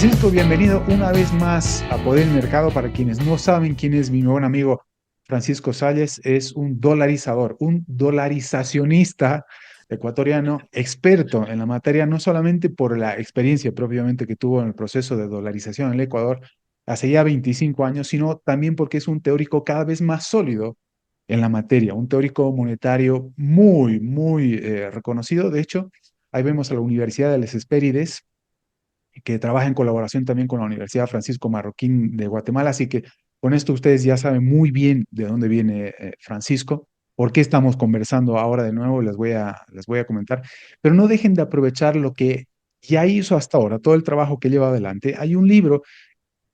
Francisco, bienvenido una vez más a Poder en Mercado. Para quienes no saben quién es mi buen amigo Francisco Salles, es un dolarizador, un dolarizacionista ecuatoriano, experto en la materia, no solamente por la experiencia propiamente que tuvo en el proceso de dolarización en el Ecuador hace ya 25 años, sino también porque es un teórico cada vez más sólido en la materia, un teórico monetario muy reconocido. De hecho, ahí vemos a la Universidad de las Hespérides, que trabaja en colaboración también con la Universidad Francisco Marroquín de Guatemala. Así que con esto ustedes ya saben muy bien de dónde viene Francisco, por qué estamos conversando ahora de nuevo, les voy a comentar. Pero no dejen de aprovechar lo que ya hizo hasta ahora, todo el trabajo que lleva adelante. Hay un libro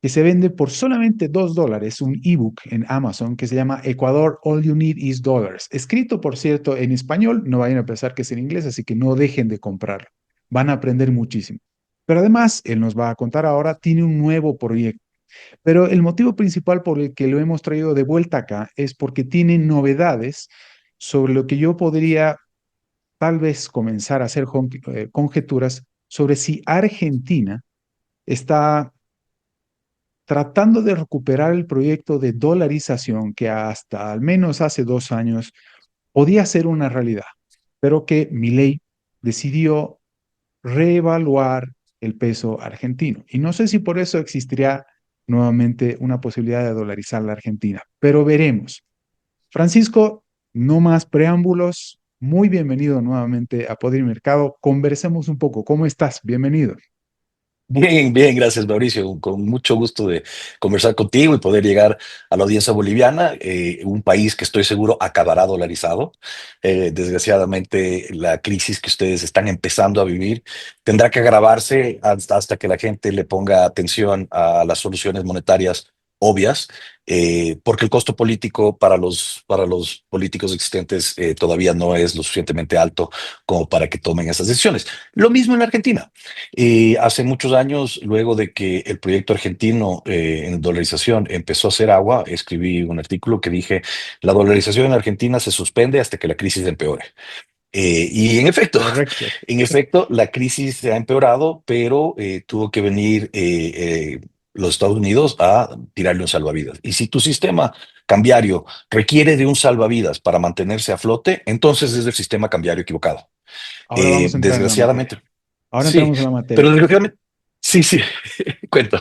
que se vende por solamente $2, un ebook en Amazon que se llama Ecuador All You Need Is Dollars, escrito, por cierto, en español. No vayan a pensar que es en inglés, así que no dejen de comprarlo. Van a aprender muchísimo. Pero además, él nos va a contar ahora, tiene un nuevo proyecto. Pero el motivo principal por el que lo hemos traído de vuelta acá es porque tiene novedades sobre lo que yo podría tal vez comenzar a hacer conjeturas sobre si Argentina está tratando de recuperar el proyecto de dolarización que hasta al menos hace 2 años podía ser una realidad, pero que Milei decidió reevaluar el peso argentino. Y no sé si por eso existiría nuevamente una posibilidad de dolarizar la Argentina, pero veremos. Francisco, no más preámbulos. Muy bienvenido nuevamente a Poder y Mercado. Conversemos un poco. ¿Cómo estás? Bienvenido. Bien, bien, gracias Mauricio. Con mucho gusto de conversar contigo y poder llegar a la audiencia boliviana, un país que estoy seguro acabará dolarizado. Desgraciadamente, la crisis que ustedes están empezando a vivir tendrá que agravarse hasta que la gente le ponga atención a las soluciones monetarias obvias, porque el costo político para los políticos existentes todavía no es lo suficientemente alto como para que tomen esas decisiones. Lo mismo en la Argentina. Hace muchos años, luego de que el proyecto argentino en dolarización empezó a hacer agua, escribí un artículo que dije, la dolarización en Argentina se suspende hasta que la crisis empeore. Y en efecto, Correcto. en efecto, la crisis se ha empeorado, pero tuvo que venir los Estados Unidos a tirarle un salvavidas. Y si tu sistema cambiario requiere de un salvavidas para mantenerse a flote, entonces es el sistema cambiario equivocado. Ahora vamos a entrar en la materia. Desgraciadamente. Ahora Sí, entramos en la materia. pero desgraciadamente, sí, sí, cuento.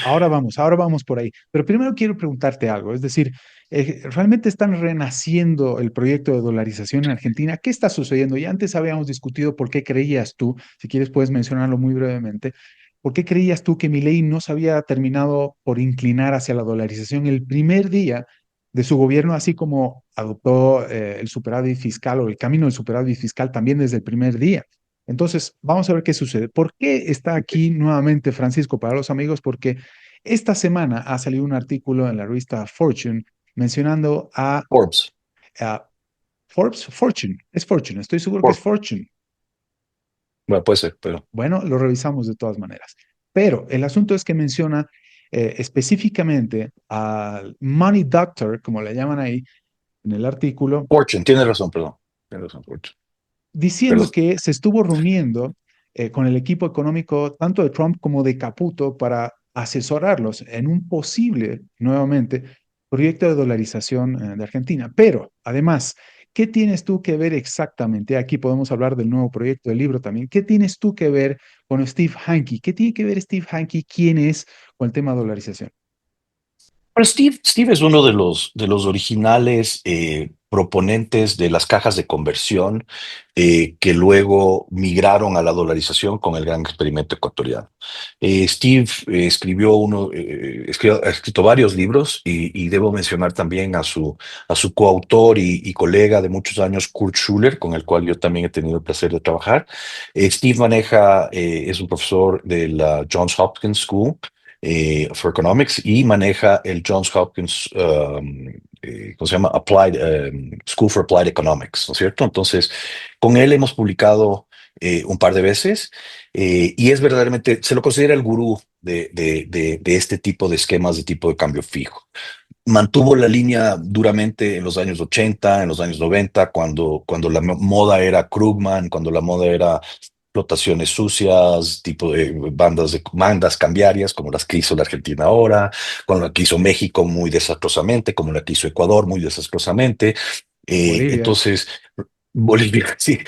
Ahora vamos por ahí. Pero primero quiero preguntarte algo, es decir, ¿realmente están renaciendo el proyecto de dolarización en Argentina? ¿Qué está sucediendo? Ya antes habíamos discutido por qué creías tú, si quieres puedes mencionarlo muy brevemente, ¿por qué creías tú que Milei no se había terminado por inclinar hacia la dolarización el primer día de su gobierno, así como adoptó el superávit fiscal o el camino del superávit fiscal también desde el primer día? Entonces, vamos a ver qué sucede. ¿Por qué está aquí nuevamente Francisco para los amigos? Porque esta semana ha salido un artículo en la revista Fortune mencionando Forbes. a Fortune, es Fortune, estoy seguro que es Forbes. Fortune. Bueno, puede ser, pero Bueno, lo revisamos de todas maneras. Pero el asunto es que menciona específicamente al Money Doctor, como le llaman ahí en el artículo, Fortune, tiene razón, perdón. Tiene razón, Fortune. diciendo Perdón. que se estuvo reuniendo con el equipo económico tanto de Trump como de Caputo para asesorarlos en un posible, nuevamente, proyecto de dolarización de Argentina. Pero, además, ¿qué tienes tú que ver exactamente? Aquí podemos hablar del nuevo proyecto del libro también. ¿Qué tienes tú que ver con Steve Hanke? ¿Qué tiene que ver Steve Hanke? ¿Quién es con el tema de dolarización? Pero Steve es uno de los originales proponentes de las cajas de conversión que luego migraron a la dolarización con el gran experimento ecuatoriano. Steve ha escrito varios libros y debo mencionar también a su coautor y colega de muchos años, Kurt Schuller, con el cual yo también he tenido el placer de trabajar. Steve es un profesor de la Johns Hopkins School for Economics y maneja el Johns Hopkins, ¿cómo se llama? School for Applied Economics, ¿no es cierto? Entonces, con él hemos publicado un par de veces y es verdaderamente, se lo considera el gurú de este tipo de esquemas de tipo de cambio fijo. Mantuvo la línea duramente en los años 80, en los años 90, cuando la moda era Krugman, cuando la moda era explotaciones sucias, tipo de bandas cambiarias, como las que hizo la Argentina ahora, con la que hizo México muy desastrosamente, como la que hizo Ecuador muy desastrosamente. Bolivia. Entonces, Bolivia, sí.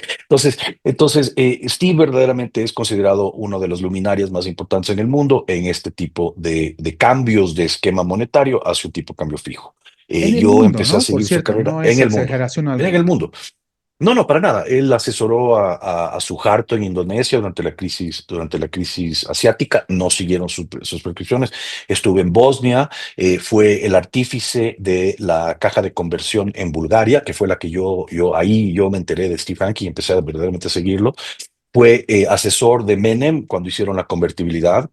Steve verdaderamente es considerado uno de los luminarias más importantes en el mundo en este tipo de cambios de esquema monetario hacia un tipo de cambio fijo. En el Yo mundo, empecé a ¿no? Por seguir su cierto, carrera no es en el mundo. exageración En el alguna. mundo. No, no, para nada. Él asesoró a Suharto en Indonesia durante la crisis asiática. No siguieron sus prescripciones. Estuve en Bosnia. Fue el artífice de la caja de conversión en Bulgaria, que fue la que yo me enteré de Steve Hanke y empecé a verdaderamente seguirlo. Fue asesor de Menem cuando hicieron la convertibilidad.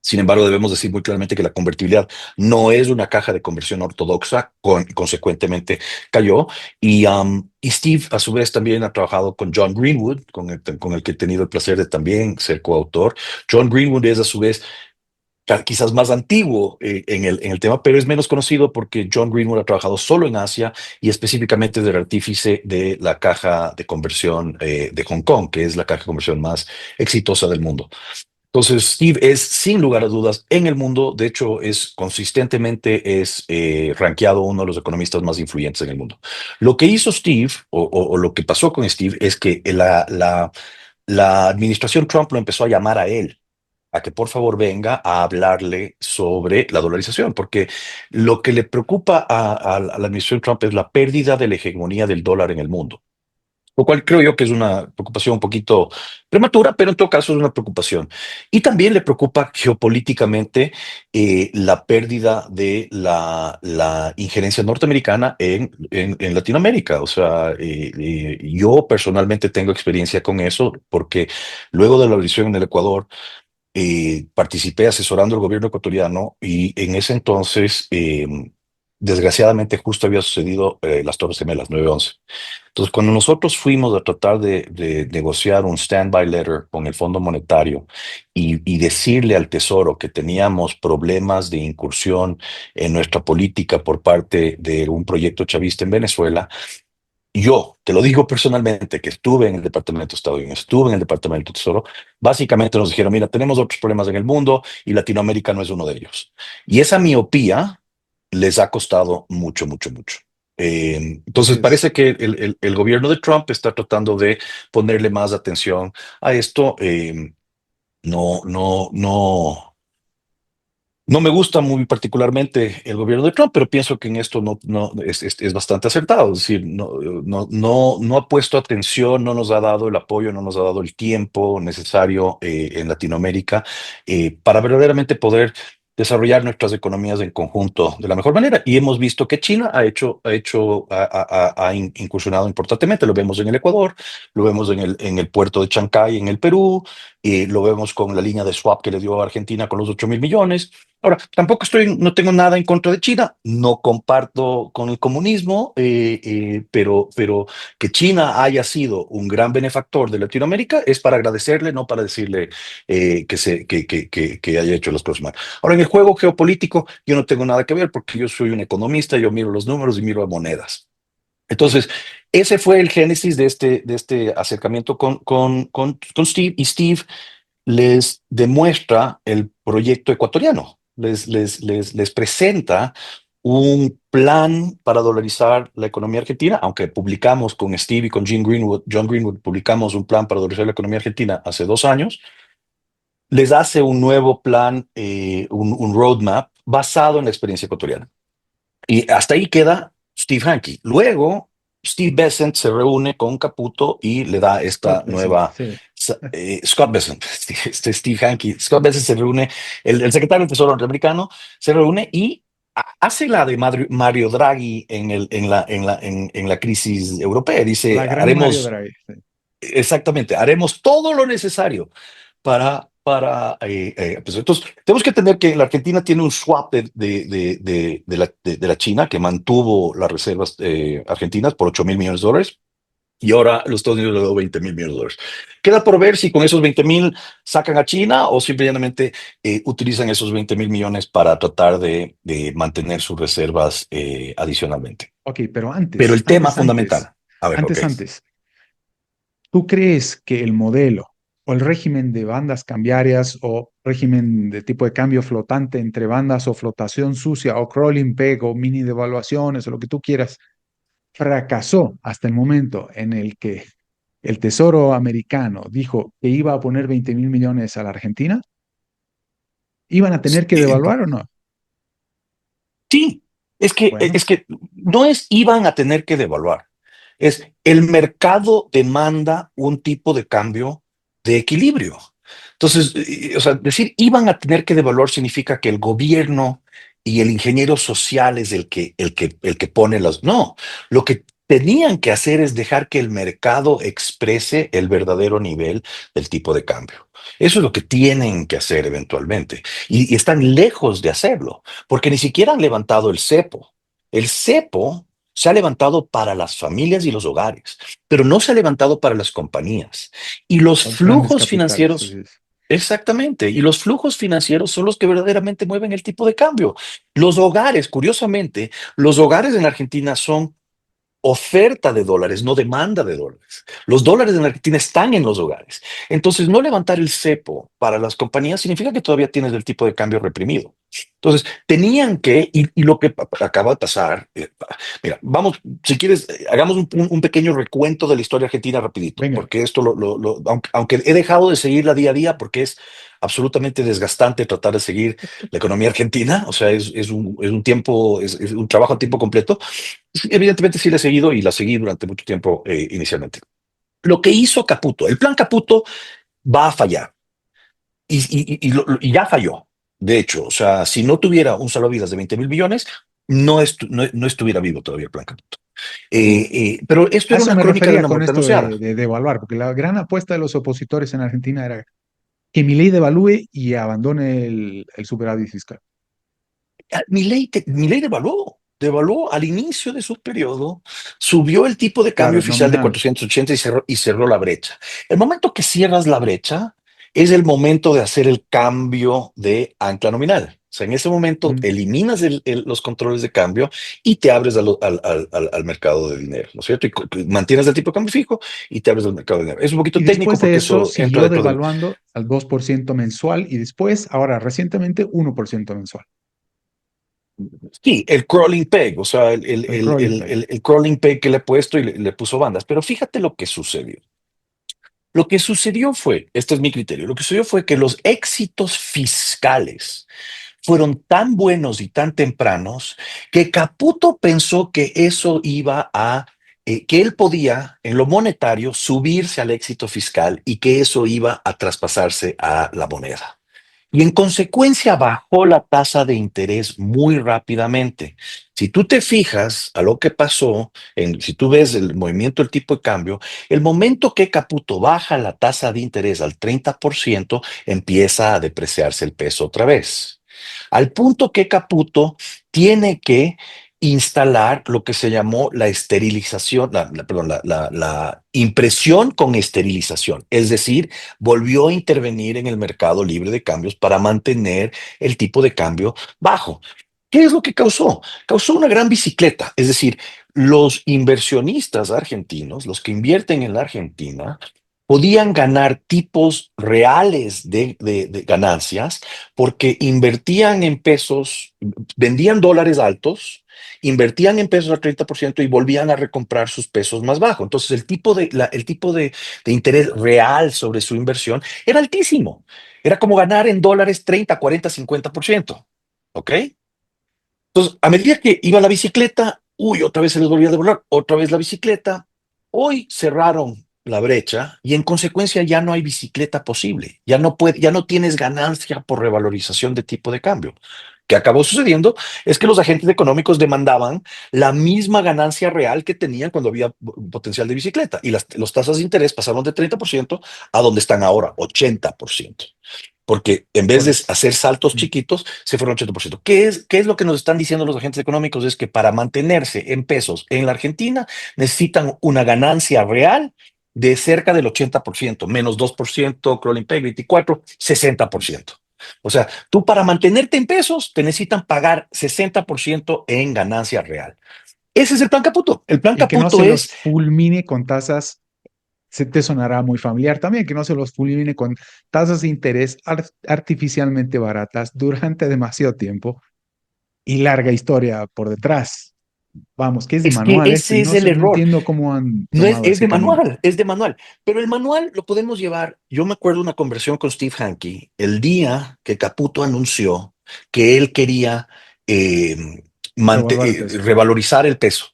Sin embargo, debemos decir muy claramente que la convertibilidad no es una caja de conversión ortodoxa, consecuentemente cayó. Y Steve, a su vez, también ha trabajado con John Greenwood, con el que he tenido el placer de también ser coautor. John Greenwood es, a su vez, quizás más antiguo en el tema, pero es menos conocido porque John Greenwood ha trabajado solo en Asia y específicamente es el artífice de la caja de conversión de Hong Kong, que es la caja de conversión más exitosa del mundo. Entonces, Steve es, sin lugar a dudas, en el mundo, de hecho, consistentemente rankeado uno de los economistas más influyentes en el mundo. Lo que hizo Steve, o lo que pasó con Steve, es que la administración Trump lo empezó a llamar a él, a que por favor venga a hablarle sobre la dolarización, porque lo que le preocupa a la administración Trump es la pérdida de la hegemonía del dólar en el mundo. Lo cual creo yo que es una preocupación un poquito prematura, pero en todo caso es una preocupación. Y también le preocupa geopolíticamente la pérdida de la injerencia norteamericana en Latinoamérica. O sea, yo personalmente tengo experiencia con eso porque luego de la elección en el Ecuador, participé asesorando al gobierno ecuatoriano y en ese entonces, desgraciadamente, justo había sucedido las Torres Gemelas, 9/11. Entonces, cuando nosotros fuimos a tratar de negociar un standby letter con el Fondo Monetario y decirle al Tesoro que teníamos problemas de incursión en nuestra política por parte de un proyecto chavista en Venezuela, yo, te lo digo personalmente, que estuve en el Departamento de Estado y estuve en el Departamento de Tesoro, básicamente nos dijeron, mira, tenemos otros problemas en el mundo y Latinoamérica no es uno de ellos. Y esa miopía les ha costado mucho, mucho, mucho. Así Entonces es. parece que el gobierno de Trump está tratando de ponerle más atención a esto. No, no, no. No me gusta muy particularmente el gobierno de Trump, pero pienso que en esto no es bastante acertado. Es decir, no ha puesto atención, no nos ha dado el apoyo, no nos ha dado el tiempo necesario en Latinoamérica para verdaderamente poder desarrollar nuestras economías en conjunto de la mejor manera. Y hemos visto que China ha incursionado importantemente. Lo vemos en el Ecuador, lo vemos en el puerto de Chancay, en el Perú, y lo vemos con la línea de swap que le dio a Argentina con los 8.000 millones. Ahora, no tengo nada en contra de China, no comparto con el comunismo, pero que China haya sido un gran benefactor de Latinoamérica es para agradecerle, no para decirle que haya hecho las cosas mal. Ahora, en el juego geopolítico, yo no tengo nada que ver porque yo soy un economista, yo miro los números y miro a monedas. Entonces, ese fue el génesis de este acercamiento con Steve, y Steve les demuestra el proyecto ecuatoriano, les presenta un plan para dolarizar la economía argentina, aunque publicamos con Steve y con John Greenwood publicamos un plan para dolarizar la economía argentina hace 2 años. Les hace un nuevo plan, un roadmap basado en la experiencia ecuatoriana. Y hasta ahí queda Steve Hanke. Luego, Steve Bessent se reúne con Caputo y le da esta Scott Bessent, nueva. sí. Scott Bessent, Steve Hanke. Scott Bessent se reúne, el secretario del Tesoro norteamericano se reúne y hace la de Mario Draghi en la crisis europea. Dice, La gran Mario haremos, Draghi. Sí. exactamente, haremos todo lo necesario pues entonces, tenemos que entender que la Argentina tiene un swap de la China que mantuvo las reservas argentinas por $8.000 millones y ahora los Estados Unidos le dio $20.000 millones. Queda por ver si con esos 20.000 sacan a China o simplemente utilizan esos 20.000 millones para tratar de mantener sus reservas adicionalmente. Ok, pero Pero antes, el tema antes, antes, fundamental, a ver, ok. antes, antes. ¿Tú crees que el modelo o el régimen de bandas cambiarias o régimen de tipo de cambio flotante entre bandas o flotación sucia o crawling peg o mini devaluaciones o lo que tú quieras, fracasó hasta el momento en el que el Tesoro americano dijo que iba a poner 20.000 millones a la Argentina, ¿iban a tener que Eh, devaluar o no? Sí, Bueno, es que no es iban a tener que devaluar, es el mercado demanda un tipo de cambio de equilibrio. Entonces, o sea, decir iban a tener que devaluar significa que el gobierno y el ingeniero social es el que pone las. No, lo que tenían que hacer es dejar que el mercado exprese el verdadero nivel del tipo de cambio. Eso es lo que tienen que hacer eventualmente. Y están lejos de hacerlo porque ni siquiera han levantado el cepo. El cepo se ha levantado para las familias y los hogares, pero no se ha levantado para las compañías. Y los los grandes flujos capitales. financieros, exactamente, y los flujos financieros son los que verdaderamente mueven el tipo de cambio. Los hogares, curiosamente, los hogares en la Argentina son oferta de dólares, no demanda de dólares. Los dólares en la Argentina están en los hogares. Entonces, no levantar el cepo para las compañías significa que todavía tienes el tipo de cambio reprimido. Entonces, tenían que, y lo que acaba de pasar, mira, vamos, si quieres, hagamos un pequeño recuento de la historia argentina rapidito, Venga, porque esto, aunque he dejado de seguirla día a día, porque es absolutamente desgastante tratar de seguir la economía argentina, o sea, es un tiempo, es un trabajo a tiempo completo. Sí, evidentemente sí la he seguido y la seguí durante mucho tiempo inicialmente. Lo que hizo Caputo, el plan Caputo va a fallar y ya falló. De hecho, o sea, si no tuviera un salvavidas de 20.000 millones, no estuviera vivo todavía el plan Caputo. Pero esto a era eso una me crónica de refería una con muerte esto anunciada. de devaluar, porque la gran apuesta de los opositores en Argentina era que Milei devalúe y abandone el superávit fiscal. Milei devaluó al inicio de su periodo, subió el tipo de cambio Claro, oficial de nominal. 480 y cerró la brecha. El momento que cierras la brecha es el momento de hacer el cambio de ancla nominal. O sea, en ese momento Mm. eliminas los controles de cambio y te abres al mercado de dinero, ¿no es cierto? Y mantienes el tipo de cambio fijo y te abres al mercado de dinero. Es un poquito Y técnico después de porque eso eso entra siguió dentro del. devaluando al 2% mensual y después, ahora recientemente, 1% mensual. Sí, el crawling peg, o sea, El crawling peg. el crawling peg que le he puesto y le puso bandas. Pero fíjate lo que sucedió. Lo que sucedió fue, este es mi criterio, lo que sucedió fue que los éxitos fiscales fueron tan buenos y tan tempranos que Caputo pensó que eso iba a, que él podía en lo monetario subirse al éxito fiscal y que eso iba a traspasarse a la moneda. Y en consecuencia bajó la tasa de interés muy rápidamente. Si tú te fijas a lo que pasó, si tú ves el movimiento del tipo de cambio, el momento que Caputo baja la tasa de interés al 30%, empieza a depreciarse el peso otra vez. Al punto que Caputo tiene que instalar lo que se llamó la esterilización, perdón, la impresión con esterilización, es decir, volvió a intervenir en el mercado libre de cambios para mantener el tipo de cambio bajo. ¿Qué es lo que causó? Causó una gran bicicleta, es decir, los inversionistas argentinos, los que invierten en la Argentina, podían ganar tipos reales de ganancias porque invertían en pesos, vendían dólares altos, invertían en pesos al 30% y volvían a recomprar sus pesos más bajos. Entonces, el tipo de interés real sobre su inversión era altísimo. Era como ganar en dólares 30, 40, 50%. ¿Ok? Entonces, a medida que iba la bicicleta, uy, otra vez se les volvía a devolver, otra vez la bicicleta. Hoy cerraron la brecha y en consecuencia ya no hay bicicleta posible. Ya no tienes ganancia por revalorización de tipo de cambio. Que acabó sucediendo es que los agentes económicos demandaban la misma ganancia real que tenían cuando había potencial de bicicleta y las tasas de interés pasaron de 30% a donde están ahora, 80%. Porque en vez de Correcto. hacer saltos Mm. chiquitos, se fueron 80%. ¿Qué es lo que nos están diciendo los agentes económicos? Es que para mantenerse en pesos en la Argentina necesitan una ganancia real de cerca del 80%, menos 2%, crawling peg 24, 60%. O sea, tú para mantenerte en pesos te necesitan pagar 60% en ganancia real. Ese es el plan Caputo. El plan Y que no Caputo se los es fulmine con tasas se te sonará muy familiar también, que no se los fulmine con tasas de interés artificialmente baratas durante demasiado tiempo y larga historia por detrás. Vamos, que es de Es que manual esto ese y es no el sé, no error. entiendo cómo han No es, tomado es ese de camino. manual, es de manual. Pero el manual lo podemos llevar. Yo me acuerdo una conversación con Steve Hanke el día que Caputo anunció que él quería eh, Revaluar el peso. revalorizar el peso.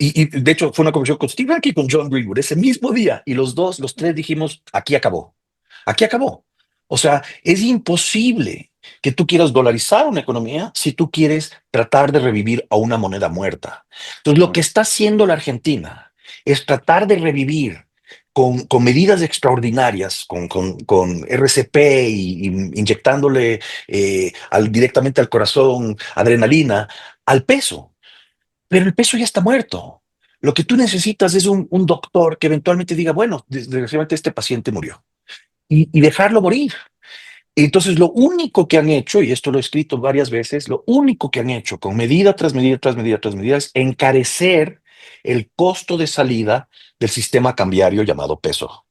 Y de hecho fue una conversación con Steve Hanke y con John Greenwood ese mismo día. Y los tres dijimos, aquí acabó. Aquí acabó. O sea, es imposible que tú quieras dolarizar una economía si tú quieres tratar de revivir a una moneda muerta. Entonces, lo que está haciendo la Argentina es tratar de revivir con medidas extraordinarias, con RCP y inyectándole directamente al corazón adrenalina al peso. Pero el peso ya está muerto. Lo que tú necesitas es un doctor que eventualmente diga, bueno, desgraciadamente este paciente murió y dejarlo morir. Entonces, lo único que han hecho, y esto lo he escrito varias veces, lo único que han hecho con medida tras medida tras medida tras medida es encarecer el costo de salida del sistema cambiario llamado peso.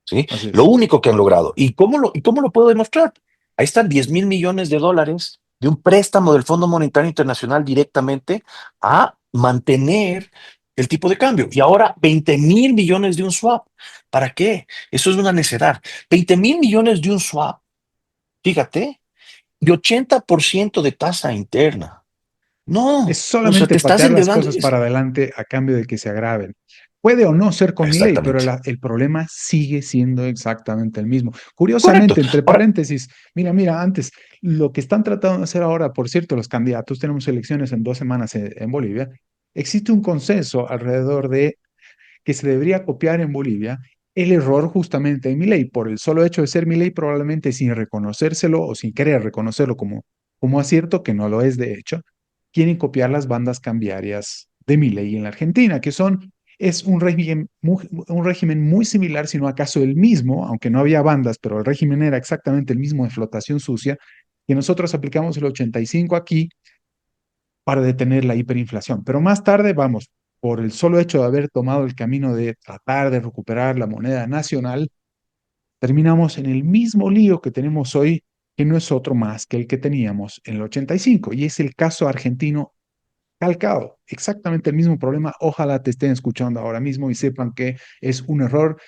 ¿Sí? Así Lo es. único que han logrado. ¿Y cómo lo puedo demostrar? Ahí están 10.000 millones de dólares de un préstamo del Fondo Monetario Internacional directamente a mantener el tipo de cambio. Y ahora 20.000 millones de un swap. ¿Para qué? Eso es una necedad. 20.000 millones de un swap, fíjate, y 80% de tasa interna. Es No, o sea, solamente te estás patear las endeudando. cosas para adelante a cambio de que se agraven. Puede o no ser con mi ley, pero Exactamente. el problema sigue siendo exactamente el mismo. Correcto. Curiosamente, entre Ahora, paréntesis, mira, antes, lo que están tratando de hacer ahora, por cierto, los candidatos, tenemos elecciones en 2 semanas en Bolivia, existe un consenso alrededor de que se debería copiar en Bolivia el error justamente de Milei, por el solo hecho de ser Milei, probablemente sin reconocérselo o sin querer reconocerlo como acierto, que no lo es de hecho, quieren copiar las bandas cambiarias de Milei en la Argentina, que es un régimen muy similar, si no acaso el mismo, aunque no había bandas, pero el régimen era exactamente el mismo de flotación sucia, que nosotros aplicamos el 85 aquí para detener la hiperinflación. Pero más tarde, vamos, por el solo hecho de haber tomado el camino de tratar de recuperar la moneda nacional, terminamos en el mismo lío que tenemos hoy, que no es otro más que el que teníamos en el 85, y es el caso argentino calcado, exactamente el mismo problema. Ojalá te estén escuchando ahora mismo y sepan que es un error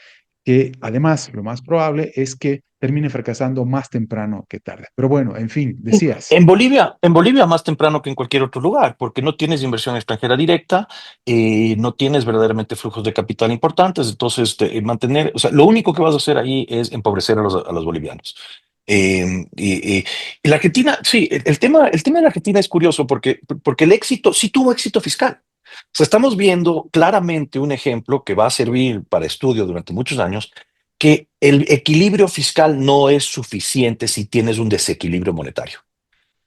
que además lo más probable es que termine fracasando más temprano que tarde. Pero bueno, en fin, decías. En Bolivia más temprano que en cualquier otro lugar, porque no tienes inversión extranjera directa, no tienes verdaderamente flujos de capital importantes, entonces o sea, lo único que vas a hacer ahí es empobrecer a los bolivianos. Y la Argentina, sí, el tema de la Argentina es curioso porque el éxito, sí tuvo éxito fiscal. O sea, estamos viendo claramente un ejemplo que va a servir para estudio durante muchos años, que el equilibrio fiscal no es suficiente si tienes un desequilibrio monetario.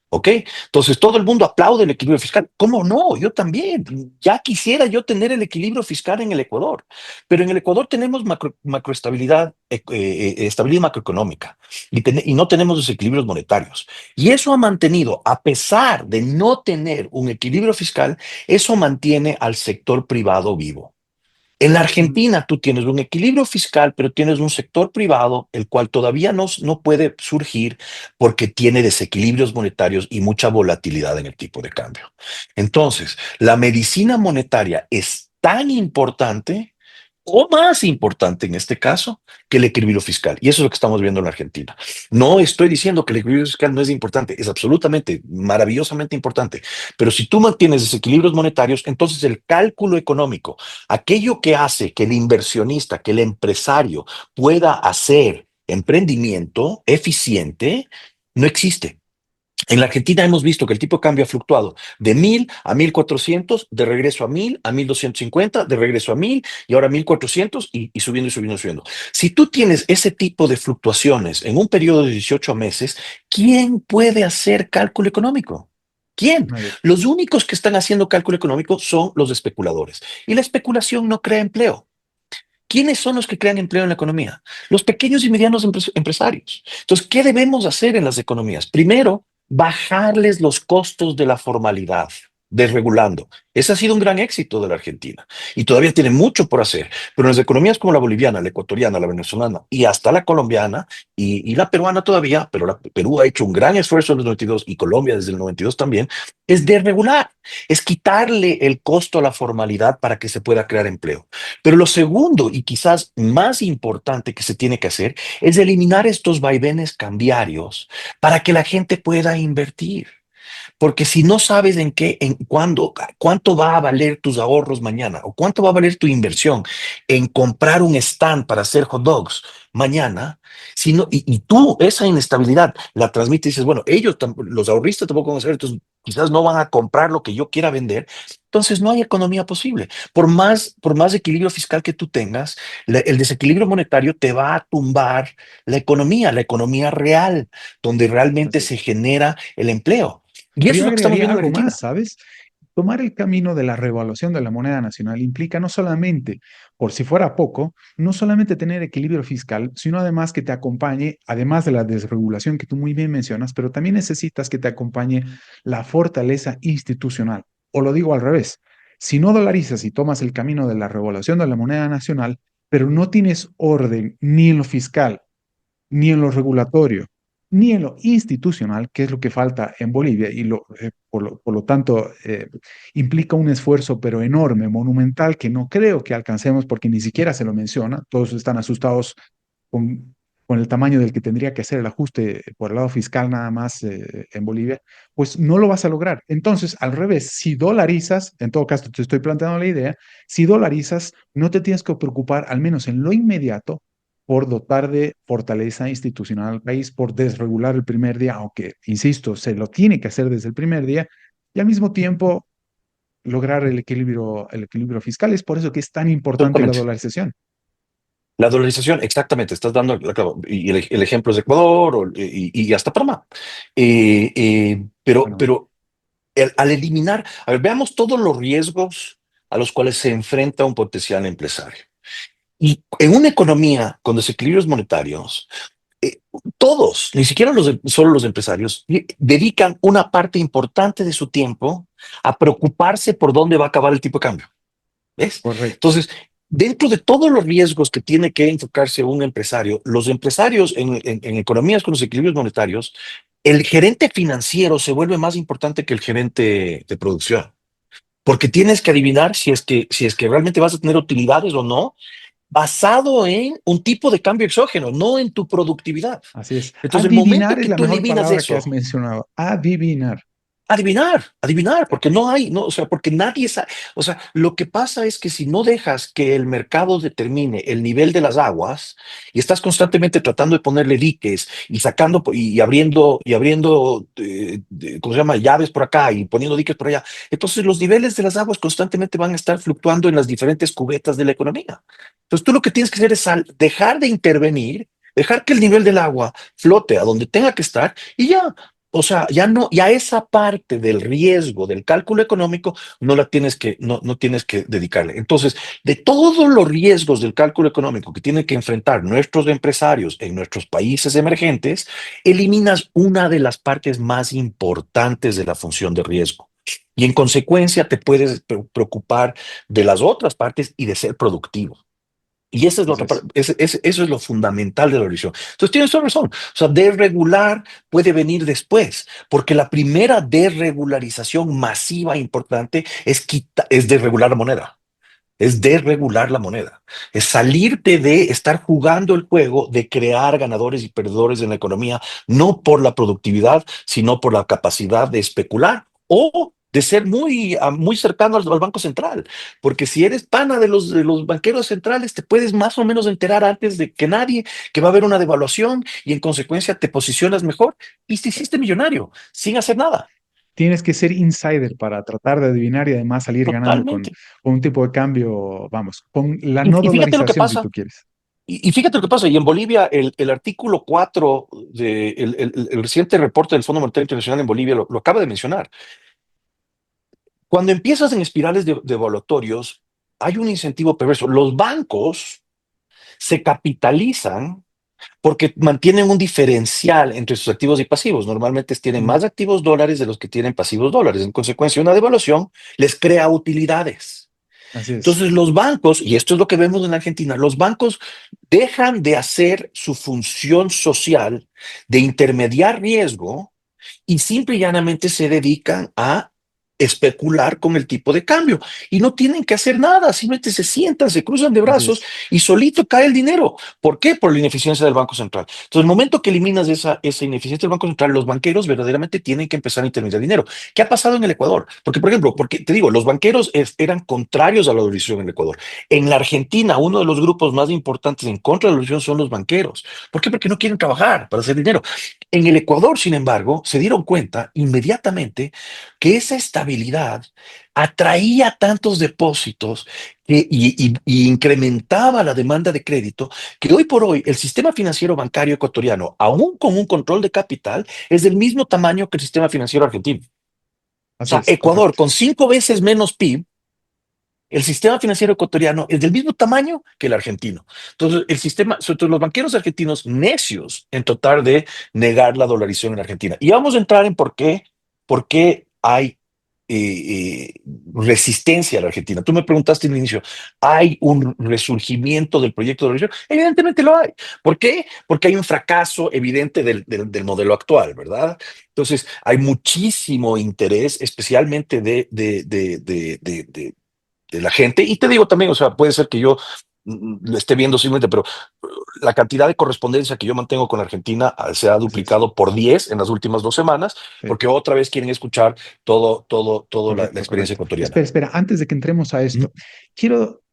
¿Ok? Entonces todo el mundo aplaude el equilibrio fiscal. ¿Cómo no? Yo también. Ya quisiera yo tener el equilibrio fiscal en el Ecuador, pero en el Ecuador tenemos macroestabilidad, estabilidad macroeconómica y no tenemos desequilibrios monetarios. Y eso ha mantenido, a pesar de no tener un equilibrio fiscal, eso mantiene al sector privado vivo. En la Mm, Argentina tú tienes un equilibrio fiscal, pero tienes un sector privado, el cual todavía no puede surgir porque tiene desequilibrios monetarios y mucha volatilidad en el tipo de cambio. Entonces, la medicina monetaria es tan importante o más importante en este caso que el equilibrio fiscal. Y eso es lo que estamos viendo en la Argentina. No estoy diciendo que el equilibrio fiscal no es importante, es absolutamente, maravillosamente importante. Pero si tú mantienes desequilibrios monetarios, entonces el cálculo económico, aquello que hace que el inversionista, que el empresario pueda hacer emprendimiento eficiente, no existe. En la Argentina hemos visto que el tipo de cambio ha fluctuado de 1.000 a 1.400, de regreso a 1.000 a 1.250, de regreso a 1.000 y ahora a 1.400 y subiendo y subiendo y subiendo. Si tú tienes ese tipo de fluctuaciones en un periodo de 18 meses, ¿quién puede hacer cálculo económico? ¿Quién? nadie. Los únicos que están haciendo cálculo económico son los especuladores. Y la especulación no crea empleo. ¿Quiénes son los que crean empleo en la economía? Los pequeños y medianos empresarios. Entonces, ¿qué debemos hacer en las economías? Primero, bajarles los costos de la formalidad. desregulando. Ese ha sido un gran éxito de la Argentina y todavía tiene mucho por hacer. Pero en las economías como la boliviana, la ecuatoriana, la venezolana y hasta la colombiana y la peruana todavía, pero Perú ha hecho un gran esfuerzo en los 92 y Colombia desde el 92 también, es desregular, es quitarle el costo a la formalidad para que se pueda crear empleo. Pero lo segundo y quizás más importante que se tiene que hacer es eliminar estos vaivenes cambiarios para que la gente pueda invertir. Porque si no sabes en qué, en cuándo, cuánto va a valer tus ahorros mañana o cuánto va a valer tu inversión en comprar un stand para hacer hot dogs mañana, si no, y tú esa inestabilidad la transmites y dices, bueno, ellos, los ahorristas tampoco van a hacer, entonces quizás no van a comprar lo que yo quiera vender, entonces no hay economía posible. Por más equilibrio fiscal que tú tengas, el desequilibrio monetario te va a tumbar la economía real, donde realmente Así se es. genera el empleo. Y Pero eso yo es lo que estamos agregaría viendo en algo más, Argentina. ¿sabes? Tomar el camino de la revaluación de la moneda nacional implica no solamente, por si fuera poco, no solamente tener equilibrio fiscal, sino además que te acompañe, además de la desregulación que tú muy bien mencionas, pero también necesitas que te acompañe la fortaleza institucional. O lo digo al revés, si no dolarizas y tomas el camino de la revaluación de la moneda nacional, pero no tienes orden ni en lo fiscal, ni en lo regulatorio, ni en lo institucional, que es lo que falta en Bolivia, y por lo tanto implica un esfuerzo, pero enorme, monumental, que no creo que alcancemos porque ni siquiera se lo menciona. Todos están asustados con, con el tamaño del que tendría que hacer el ajuste por el lado fiscal nada más en Bolivia, pues no lo vas a lograr. Entonces, al revés, si dolarizas, en todo caso te estoy planteando la idea, si dolarizas, no te tienes que preocupar, al menos en lo inmediato, por dotar de fortaleza institucional al país, por desregular el primer día, aunque, insisto, se lo tiene que hacer desde el primer día, y al mismo tiempo lograr el equilibrio fiscal. Es por eso que es tan importante la Totalmente. dolarización. La dolarización, exactamente, estás dando, claro, y el ejemplo es de Ecuador y hasta Panamá. Bueno, Pero al eliminar, a ver, veamos todos los riesgos a los cuales se enfrenta un potencial empresario. Y en una economía con desequilibrios monetarios, eh, todos, ni siquiera solo los empresarios, dedican una parte importante de su tiempo a preocuparse por dónde va a acabar el tipo de cambio. ¿Ves? correcto. Entonces, dentro de todos los riesgos que tiene que enfocarse un empresario, los empresarios en economías con los equilibrios monetarios, el gerente financiero se vuelve más importante que el gerente de producción, porque tienes que adivinar si es que realmente vas a tener utilidades o no, basado en un tipo de cambio exógeno, no en tu productividad. Así es. Entonces, el Adivinar momento es que la tú mejor eliminas palabra que has eso, mencionado. Adivinar. adivinar, porque no hay, no, o sea, porque nadie sabe, o sea, lo que pasa es que si no dejas que el mercado determine el nivel de las aguas y estás constantemente tratando de ponerle diques y sacando y abriendo, ¿cómo se llama? Llaves por acá y poniendo diques por allá, entonces los niveles de las aguas constantemente van a estar fluctuando en las diferentes cubetas de la economía. Entonces tú lo que tienes que hacer es dejar de intervenir, dejar que el nivel del agua flote a donde tenga que estar y ya. O sea, ya no, ya esa parte del riesgo del cálculo económico no la tienes que, no tienes que dedicarle. Entonces, de todos los riesgos del cálculo económico que tienen que enfrentar nuestros empresarios en nuestros países emergentes, eliminas una de las partes más importantes de la función de riesgo. Y en consecuencia te puedes preocupar de las otras partes y de ser productivo. Y esa es la Así otra es. parte, eso es lo fundamental de la religión. Entonces tienes toda razón. O sea, desregular puede venir después, porque la primera desregularización masiva importante es desregular la moneda. Es desregular la moneda. Es salirte de estar jugando el juego de crear ganadores y perdedores en la economía, no por la productividad, sino por la capacidad de especular o de ser muy cercano al Banco Central. Porque si eres pana de los banqueros centrales, te puedes más o menos enterar antes de que nadie que va a haber una devaluación y en consecuencia te posicionas mejor y te hiciste millonario sin hacer nada. Tienes que ser insider para tratar de adivinar y además salir ganando Totalmente. con un tipo de cambio, vamos, con la Y, no y fíjate lo que dolarización, si pasa. tú quieres. Y fíjate lo que pasa, y en Bolivia el artículo 4 el reciente reporte del Fondo Monetario Internacional en Bolivia lo acaba de mencionar. Cuando empiezas en espirales de evaluatorios, hay un incentivo perverso. Los bancos se capitalizan porque mantienen un diferencial entre sus activos y pasivos. Normalmente tienen Mm, más activos dólares de los que tienen pasivos dólares. En consecuencia, una devaluación les crea utilidades. así es. Entonces, los bancos, y esto es lo que vemos en Argentina, los bancos dejan de hacer su función social de intermediar riesgo y simple y llanamente se dedican a especular con el tipo de cambio y no tienen que hacer nada, simplemente se sientan, se cruzan de Así brazos es. y solito cae el dinero. ¿Por qué? Por la ineficiencia del Banco Central. Entonces, el momento que eliminas esa ineficiencia del Banco Central, los banqueros verdaderamente tienen que empezar a intermediar dinero. ¿Qué ha pasado en el Ecuador? Porque, por ejemplo, porque te digo, los banqueros eran contrarios a la dolarización en el Ecuador. En la Argentina, uno de los grupos más importantes en contra de la dolarización son los banqueros. ¿Por qué? Porque no quieren trabajar para hacer dinero. En el Ecuador, sin embargo, se dieron cuenta inmediatamente que esa estabilidad atraía tantos depósitos y incrementaba la demanda de crédito, que hoy por hoy el sistema financiero bancario ecuatoriano, aún con un control de capital, es del mismo tamaño que el sistema financiero argentino. O Así sea, es, Ecuador correcto. con 5 veces menos PIB, el sistema financiero ecuatoriano es del mismo tamaño que el argentino. Entonces, sobre todo los banqueros argentinos necios en tratar de negar la dolarización en Argentina. Y vamos a entrar en por qué hay resistencia a la Argentina. Tú me preguntaste en el inicio, ¿hay un resurgimiento del proyecto de dolarización? Evidentemente lo hay. ¿Por qué? Porque hay un fracaso evidente del modelo actual, ¿verdad? Entonces, hay muchísimo interés, especialmente de la gente. Y te digo también, o sea, puede ser que yo lo esté viendo simplemente, pero la cantidad de correspondencia que yo mantengo con Argentina se ha Así es. duplicado por 10 en las últimas 2 semanas, Sí, porque otra vez quieren escuchar toda la correcto, experiencia correcto. ecuatoriana. Espera, espera, antes de que entremos a ¿Mm? esto, quiero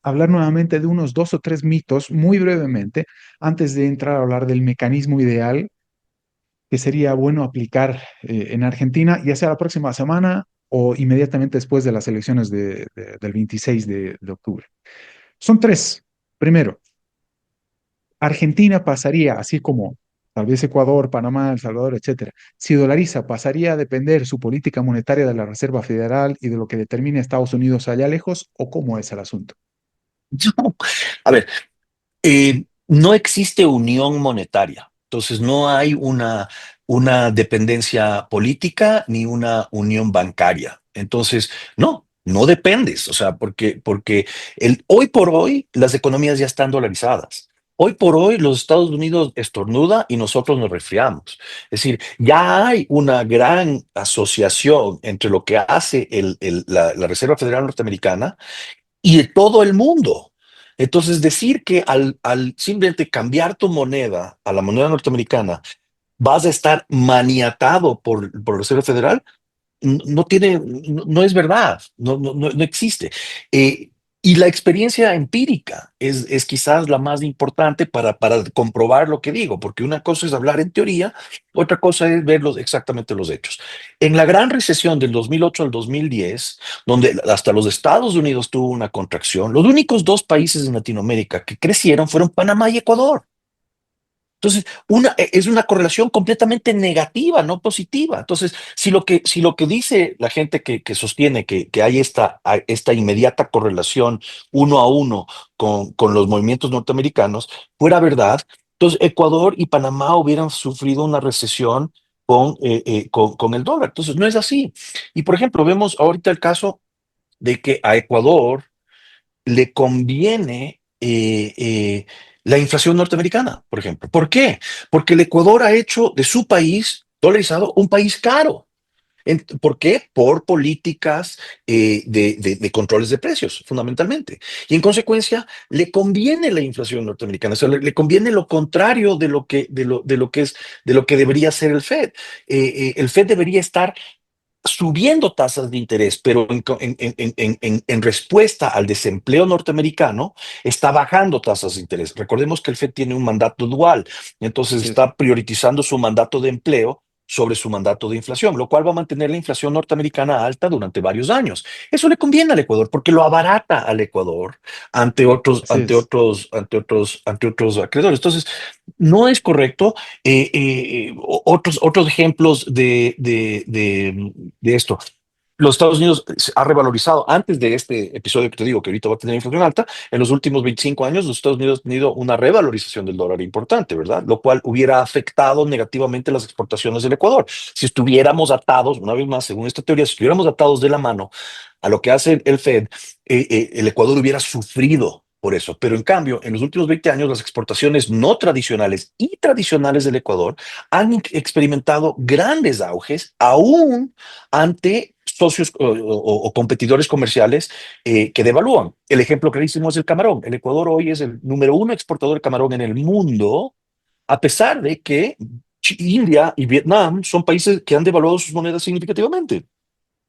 hablar nuevamente de unos dos o tres mitos, muy brevemente, antes de entrar a hablar del mecanismo ideal que sería bueno aplicar en Argentina, ya sea la próxima semana o inmediatamente después de las elecciones del 26 de octubre. Son tres. Primero, Argentina pasaría, así como tal vez Ecuador, Panamá, El Salvador, etcétera, si dolariza, pasaría a depender su política monetaria de la Reserva Federal y de lo que determine Estados Unidos allá lejos, o cómo es el asunto. No. A ver, no existe unión monetaria, entonces no hay una dependencia política ni una unión bancaria. Entonces, no dependes, o sea, porque hoy por hoy las economías ya están dolarizadas. Hoy por hoy los Estados Unidos estornuda y nosotros nos resfriamos. Es decir, ya hay una gran asociación entre lo que hace la Reserva Federal Norteamericana y de todo el mundo. Entonces, decir que al simplemente cambiar tu moneda a la moneda norteamericana, vas a estar maniatado por la Reserva Federal, no es verdad, no existe. Eh, y la experiencia empírica es quizás la más importante para comprobar lo que digo, porque una cosa es hablar en teoría, otra cosa es ver exactamente los hechos. En la gran recesión del 2008 al 2010, donde hasta los Estados Unidos tuvo una contracción, los únicos dos países en Latinoamérica que crecieron fueron Panamá y Ecuador. Entonces, es una correlación completamente negativa, no positiva. Entonces, si lo que dice la gente que sostiene que hay esta inmediata correlación uno a uno con los movimientos norteamericanos, fuera verdad, entonces Ecuador y Panamá hubieran sufrido una recesión con el dólar. Entonces, no es así. Y, por ejemplo, vemos ahorita el caso de que a Ecuador le conviene la inflación norteamericana, por ejemplo. ¿Por qué? Porque el Ecuador ha hecho de su país dolarizado un país caro. ¿Por qué? Por políticas de controles de precios, fundamentalmente. Y en consecuencia, le conviene la inflación norteamericana, o sea, le conviene lo contrario de lo que debería ser el Fed. El Fed debería estar subiendo tasas de interés, pero en respuesta al desempleo norteamericano, está bajando tasas de interés. Recordemos que el Fed tiene un mandato dual, entonces Así es. está priorizando su mandato de empleo sobre su mandato de inflación, lo cual va a mantener la inflación norteamericana alta durante varios años. Eso le conviene al Ecuador porque lo abarata al Ecuador ante otros, Así ante es. otros, ante otros, ante otros acreedores. Entonces, no es correcto. Otros ejemplos de esto. los Estados Unidos se ha revalorizado antes de este episodio que te digo que ahorita va a tener inflación alta. En los últimos 25 años, los Estados Unidos han tenido una revalorización del dólar importante, ¿verdad? Lo cual hubiera afectado negativamente las exportaciones del Ecuador. Si estuviéramos atados, una vez más, según esta teoría, si estuviéramos atados de la mano a lo que hace el Fed, el Ecuador hubiera sufrido por eso. Pero en cambio, en los últimos 20 años, las exportaciones no tradicionales y tradicionales del Ecuador han experimentado grandes auges, aún ante socios o competidores comerciales que devalúan. El ejemplo clarísimo es el camarón. El Ecuador hoy es el número uno exportador de camarón en el mundo, a pesar de que India y Vietnam son países que han devaluado sus monedas significativamente.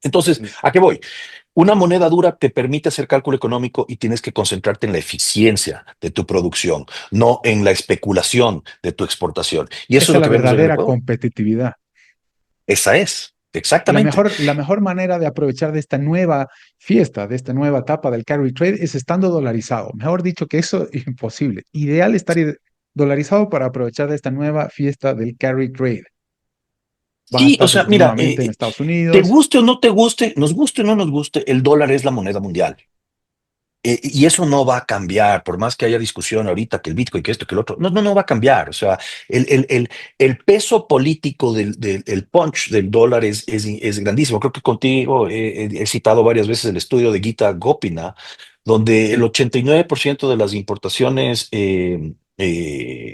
Entonces, ¿a qué voy? Una moneda dura te permite hacer cálculo económico y tienes que concentrarte en la eficiencia de tu producción, no en la especulación de tu exportación. Y eso es Esa es lo la que vemos en el verdadera Ecuador. competitividad. Esa es, exactamente. La mejor manera de aprovechar de esta nueva fiesta, de esta nueva etapa del carry trade es estando dolarizado. Mejor dicho que eso es imposible. Ideal estar dolarizado para aprovechar de esta nueva fiesta del carry trade. Vas a Sí, o estar sea, mira, próximamente en Estados te Unidos. guste o no te guste, nos guste o no nos guste, el dólar es la moneda mundial. Y eso no va a cambiar, por más que haya discusión ahorita que el Bitcoin, que esto, que el otro. No, no, no va a cambiar. O sea, el peso político el punch del dólar es grandísimo. Creo que contigo he citado varias veces el estudio de Gita Gopinath, donde el 89% de las importaciones,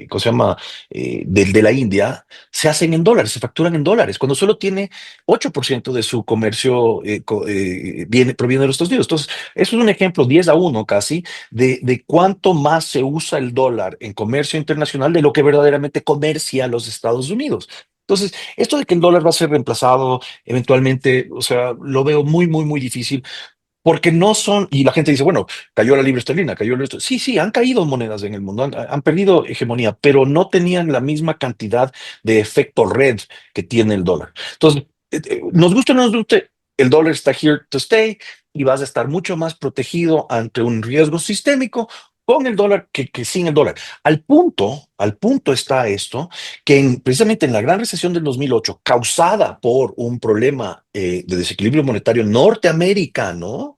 ¿cómo se llama?, de la India, se hacen en dólares, se facturan en dólares, cuando solo tiene 8% de su comercio proviene de los Estados Unidos. Entonces, eso es un ejemplo 10-1 casi de cuánto más se usa el dólar en comercio internacional de lo que verdaderamente comercia los Estados Unidos. Entonces, esto de que el dólar va a ser reemplazado eventualmente, o sea, lo veo muy, muy, muy difícil. Porque no son, y la gente dice, bueno, cayó la libra esterlina, cayó el... Sí, sí, han caído monedas en el mundo, han perdido hegemonía, pero no tenían la misma cantidad de efecto red que tiene el dólar. Entonces, nos gusta o no nos guste, el dólar está here to stay y vas a estar mucho más protegido ante un riesgo sistémico con el dólar que sin el dólar. Al punto está esto, que precisamente en la gran recesión del 2008, causada por un problema de desequilibrio monetario norteamericano,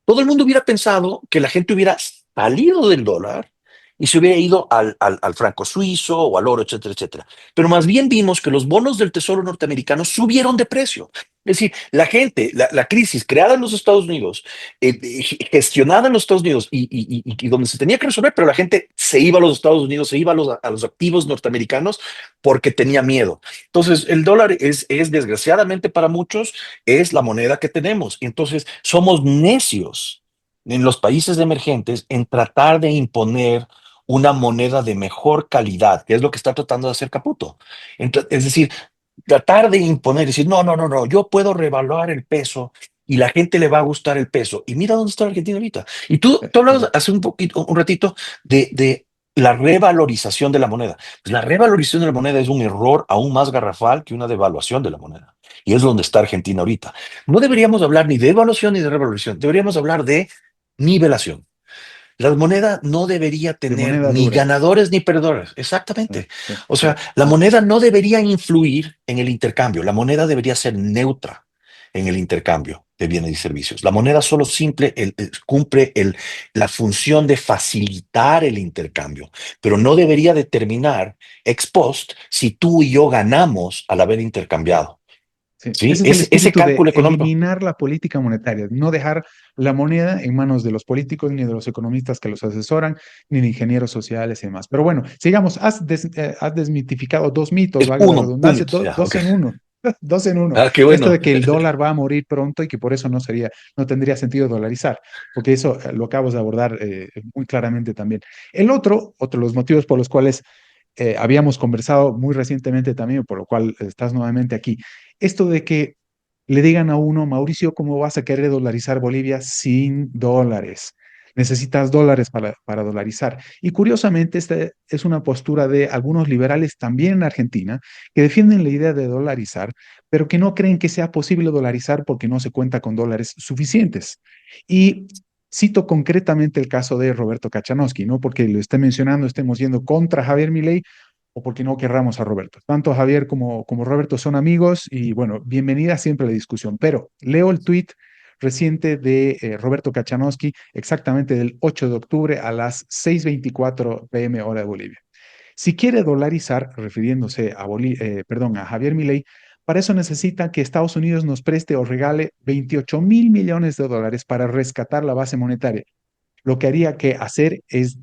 todo el mundo hubiera pensado que la gente hubiera salido del dólar y se hubiera ido al franco suizo o al oro, etcétera, etcétera. Pero más bien vimos que los bonos del Tesoro norteamericano subieron de precio. Es decir, la gente, la crisis creada en los Estados Unidos, gestionada en los Estados Unidos y donde se tenía que resolver, pero la gente se iba a los Estados Unidos, se iba a los activos norteamericanos porque tenía miedo. Entonces, el dólar es desgraciadamente para muchos, es la moneda que tenemos. Entonces, somos necios en los países emergentes en tratar de imponer una moneda de mejor calidad, que es lo que está tratando de hacer Caputo. Es decir, tratar de imponer, decir, no, no, no, no, yo puedo revaluar el peso y la gente le va a gustar el peso. Y mira dónde está la Argentina ahorita. Y tú hablabas Correcto. hace un ratito de la revalorización de la moneda. Pues la revalorización de la moneda es un error aún más garrafal que una devaluación de la moneda. Y es donde está Argentina ahorita. No deberíamos hablar ni de evaluación ni de revalorización, deberíamos hablar de nivelación. La moneda no debería De tener moneda ni dura. ganadores ni perdedores. Exactamente. Sí, O sí. sea, la moneda no debería influir en el intercambio. La moneda debería ser neutra en el intercambio de bienes y servicios. La moneda solo simple cumple la función de facilitar el intercambio, pero no debería determinar ex post si tú y yo ganamos al haber intercambiado. Sí, ¿Sí? ese es el Ese espíritu de cálculo económico. eliminar la política monetaria, no dejar la moneda en manos de los políticos, ni de los economistas que los asesoran, ni de ingenieros sociales y demás. Pero bueno, sigamos, has desmitificado dos mitos, Es valga la un redundancia, mito. Ya, ok. dos en uno. Dos en uno. Ah, qué Esto bueno. de que el dólar va a morir pronto y que por eso no tendría sentido dolarizar, porque eso lo acabas de abordar muy claramente también. Otro de los motivos por los cuales habíamos conversado muy recientemente también, por lo cual estás nuevamente aquí. Esto de que le digan a uno, Mauricio, ¿cómo vas a querer dolarizar Bolivia sin dólares? Necesitas dólares para dolarizar. Y curiosamente, esta es una postura de algunos liberales también en Argentina que defienden la idea de dolarizar, pero que no creen que sea posible dolarizar porque no se cuenta con dólares suficientes. Y cito concretamente el caso de Roberto Kachanowski, no porque lo esté mencionando, estemos yendo contra Javier Milei o porque no querramos a Roberto. Tanto Javier como Roberto son amigos y bueno, bienvenida siempre a la discusión. Pero leo el tuit reciente de Roberto Kachanowski, exactamente del 8 de octubre a las 6:24 p.m. hora de Bolivia. Si quiere dolarizar, refiriéndose a Javier Milei, para eso necesita que Estados Unidos nos preste o regale 28.000 millones de dólares para rescatar la base monetaria. Lo que habría que hacer es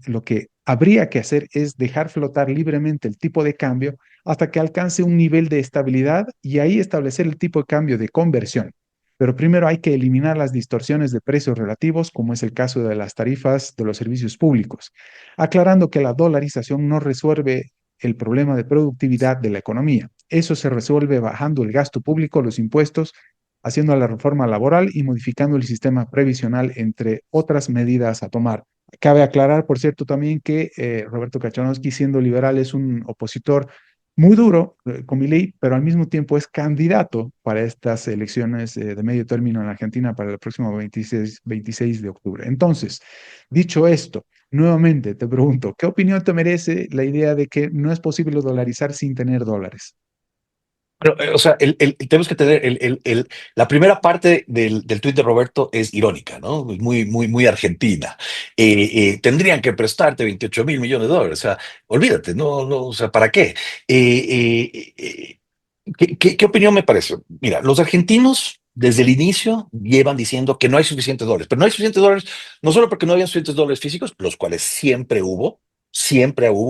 dejar flotar libremente el tipo de cambio hasta que alcance un nivel de estabilidad y ahí establecer el tipo de cambio de conversión. Pero primero hay que eliminar las distorsiones de precios relativos, como es el caso de las tarifas de los servicios públicos, aclarando que la dolarización no resuelve el problema de productividad de la economía. Eso se resuelve bajando el gasto público, los impuestos, haciendo la reforma laboral y modificando el sistema previsional, entre otras medidas a tomar. Cabe aclarar, por cierto, también que Roberto Kachanowski, siendo liberal, es un opositor muy duro con Milei, pero al mismo tiempo es candidato para estas elecciones de medio término en Argentina para el próximo 26 de octubre. Entonces, dicho esto, nuevamente te pregunto, ¿qué opinión te merece la idea de que no es posible dolarizar sin tener dólares? Pero, o sea, tenemos que tener la primera parte del tuit de Roberto es irónica, ¿no? Muy, muy, muy argentina. Tendrían que prestarte 28.000 millones de dólares. O sea, olvídate, no, no, o sea, ¿para qué? ¿Qué opinión me parece? Mira, los argentinos desde el inicio llevan diciendo que no hay suficientes dólares, pero no hay suficientes dólares, no solo porque no habían suficientes dólares físicos, los cuales siempre hubo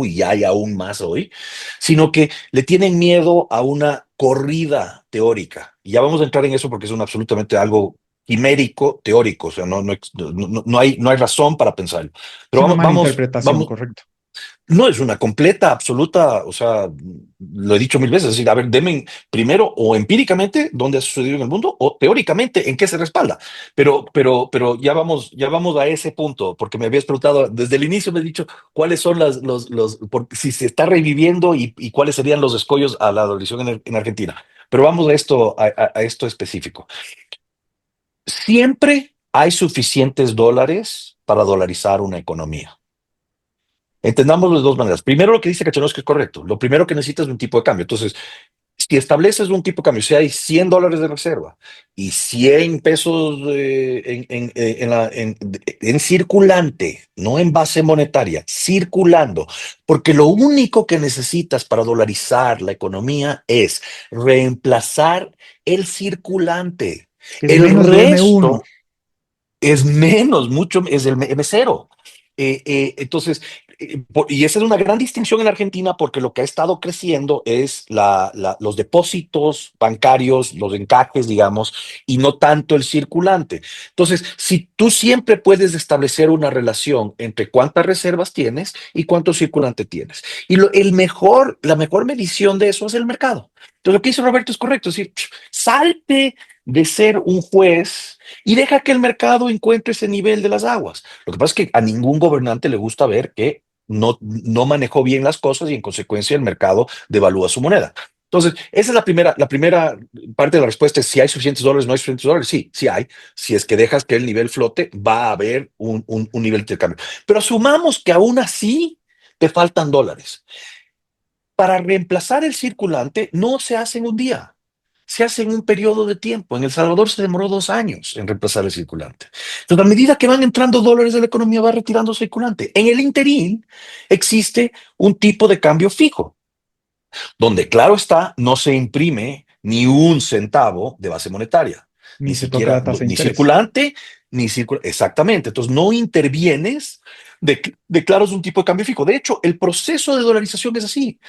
y hay aún más hoy, sino que le tienen miedo a una corrida teórica. Y ya vamos a entrar en eso porque es un absolutamente algo quimérico teórico, o sea, no hay razón para pensarlo. Es Pero una mala interpretación, vamos, correcto. no es una completa, absoluta, o sea, lo he dicho mil veces, es decir, a ver, denme primero o empíricamente dónde ha sucedido en el mundo o teóricamente en qué se respalda. Pero ya vamos a ese punto, porque me habías preguntado desde el inicio, me has dicho cuáles son si se está reviviendo y cuáles serían los escollos a la abolición en Argentina. Pero vamos a esto específico. Siempre hay suficientes dólares para dolarizar una economía. Entendámoslo de dos maneras. Primero, lo que dice Kachanovsky es correcto. Lo primero que necesitas es un tipo de cambio. Entonces, si estableces un tipo de cambio, si hay $100 de reserva y 100 pesos en circulante, no en base monetaria, circulando, porque lo único que necesitas para dolarizar la economía es reemplazar el circulante. Que es El menos de M1. resto es menos, mucho, es el M0. Entonces, y esa es una gran distinción en Argentina porque lo que ha estado creciendo es los depósitos bancarios, los encajes, digamos, y no tanto el circulante. Entonces, si tú siempre puedes establecer una relación entre cuántas reservas tienes y cuánto circulante tienes, y la mejor medición de eso es el mercado. Entonces, lo que dice Roberto es correcto, es decir, salte de ser un juez y deja que el mercado encuentre ese nivel de las aguas. Lo que pasa es que a ningún gobernante le gusta ver que no manejó bien las cosas y en consecuencia el mercado devalúa su moneda. Entonces, esa es la primera parte de la respuesta es si hay suficientes dólares, no hay suficientes dólares. Sí, sí hay. Si es que dejas que el nivel flote, va a haber un nivel de cambio. Pero asumamos que aún así te faltan dólares. Para reemplazar el circulante no se hace en un día, se hace en un periodo de tiempo. En El Salvador se demoró 2 años en reemplazar el circulante. Entonces, a medida que van entrando dólares de la economía, va retirando circulante. En el interín existe un tipo de cambio fijo, donde claro está, no se imprime ni un centavo de base monetaria, Ni ni se toca siquiera, la tasa de ni interés. circulante, ni circulante. Exactamente. Entonces, no intervienes, declaras un tipo de cambio fijo. De hecho, el proceso de dolarización es así.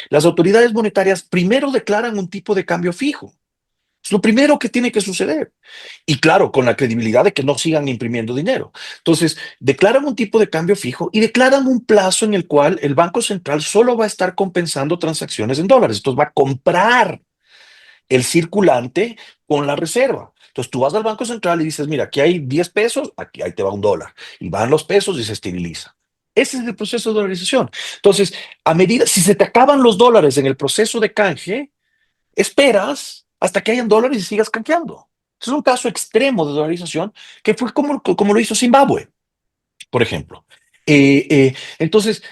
Las autoridades monetarias primero declaran un tipo de cambio fijo. Es lo primero que tiene que suceder. Y claro, con la credibilidad de que no sigan imprimiendo dinero. Entonces, declaran un tipo de cambio fijo y declaran un plazo en el cual el Banco Central solo va a estar compensando transacciones en dólares. Entonces, va a comprar el circulante con la reserva. Entonces tú vas al Banco Central y dices, mira, aquí hay 10 pesos, aquí ahí te va $1. Y van los pesos y se estabiliza. Ese es el proceso de dolarización. Entonces, a medida, si se te acaban los dólares en el proceso de canje, esperas hasta que hayan dólares y sigas canjeando. Es un caso extremo de dolarización que fue como lo hizo Zimbabue, por ejemplo. Entonces,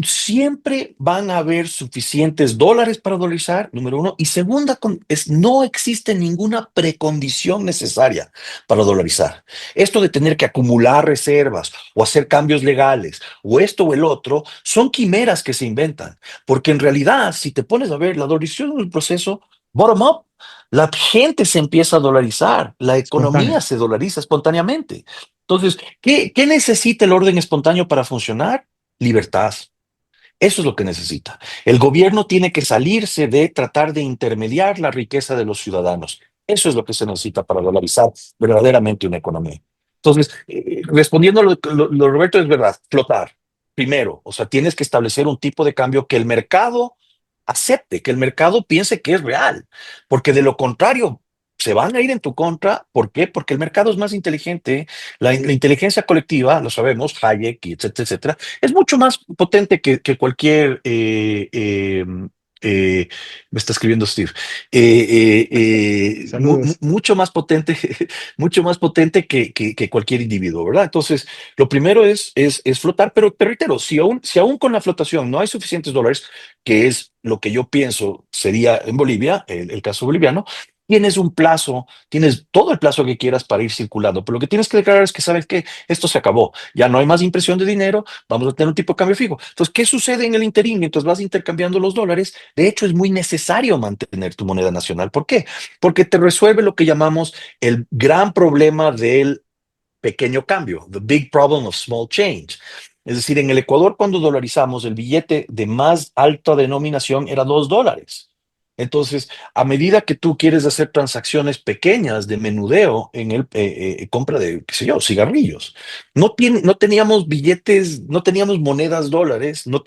Siempre van a haber suficientes dólares para dolarizar, número uno. Y segunda, no existe ninguna precondición necesaria para dolarizar. Esto de tener que acumular reservas o hacer cambios legales o esto o el otro, son quimeras que se inventan. Porque en realidad, si te pones a ver, la dolarización es un proceso bottom up. La gente se empieza a dolarizar, la economía Espontáneo. se dolariza espontáneamente. Entonces, ¿qué necesita el orden espontáneo para funcionar? Libertad. Eso es lo que necesita. El gobierno tiene que salirse de tratar de intermediar la riqueza de los ciudadanos. Eso es lo que se necesita para dolarizar verdaderamente una economía. Entonces, respondiendo a lo Roberto, es verdad, flotar. Primero, o sea, tienes que establecer un tipo de cambio que el mercado acepte, que el mercado piense que es real, porque de lo contrario, se van a ir en tu contra. ¿Por qué? Porque el mercado es más inteligente. La inteligencia colectiva, lo sabemos, Hayek, y etcétera, etcétera, es mucho más potente que cualquier... me está escribiendo Steve. Saludos. Mucho más potente, mucho más potente que cualquier individuo, ¿verdad? Entonces, lo primero es flotar, pero te reitero, si aún con la flotación no hay suficientes dólares, que es lo que yo pienso sería en Bolivia, el caso boliviano, tienes un plazo, tienes todo el plazo que quieras para ir circulando, pero lo que tienes que declarar es que sabes que esto se acabó, ya no hay más impresión de dinero, vamos a tener un tipo de cambio fijo. Entonces, ¿qué sucede en el interín mientras vas intercambiando los dólares? De hecho, es muy necesario mantener tu moneda nacional. ¿Por qué? Porque te resuelve lo que llamamos el gran problema del pequeño cambio, the big problem of small change. Es decir, en el Ecuador, cuando dolarizamos, el billete de más alta denominación era $2. Entonces, a medida que tú quieres hacer transacciones pequeñas de menudeo en el compra de, qué sé yo, cigarrillos, no teníamos billetes, no teníamos monedas dólares, no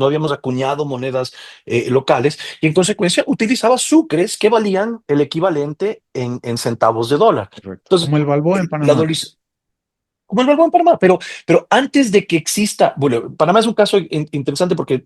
habíamos acuñado monedas locales, y en consecuencia utilizaba sucres que valían el equivalente en centavos de dólar. Correcto. Entonces, Como el Balboa en la Panamá. dolarización, como el Balboa en Panamá, pero antes de que exista, bueno, Panamá es un caso interesante porque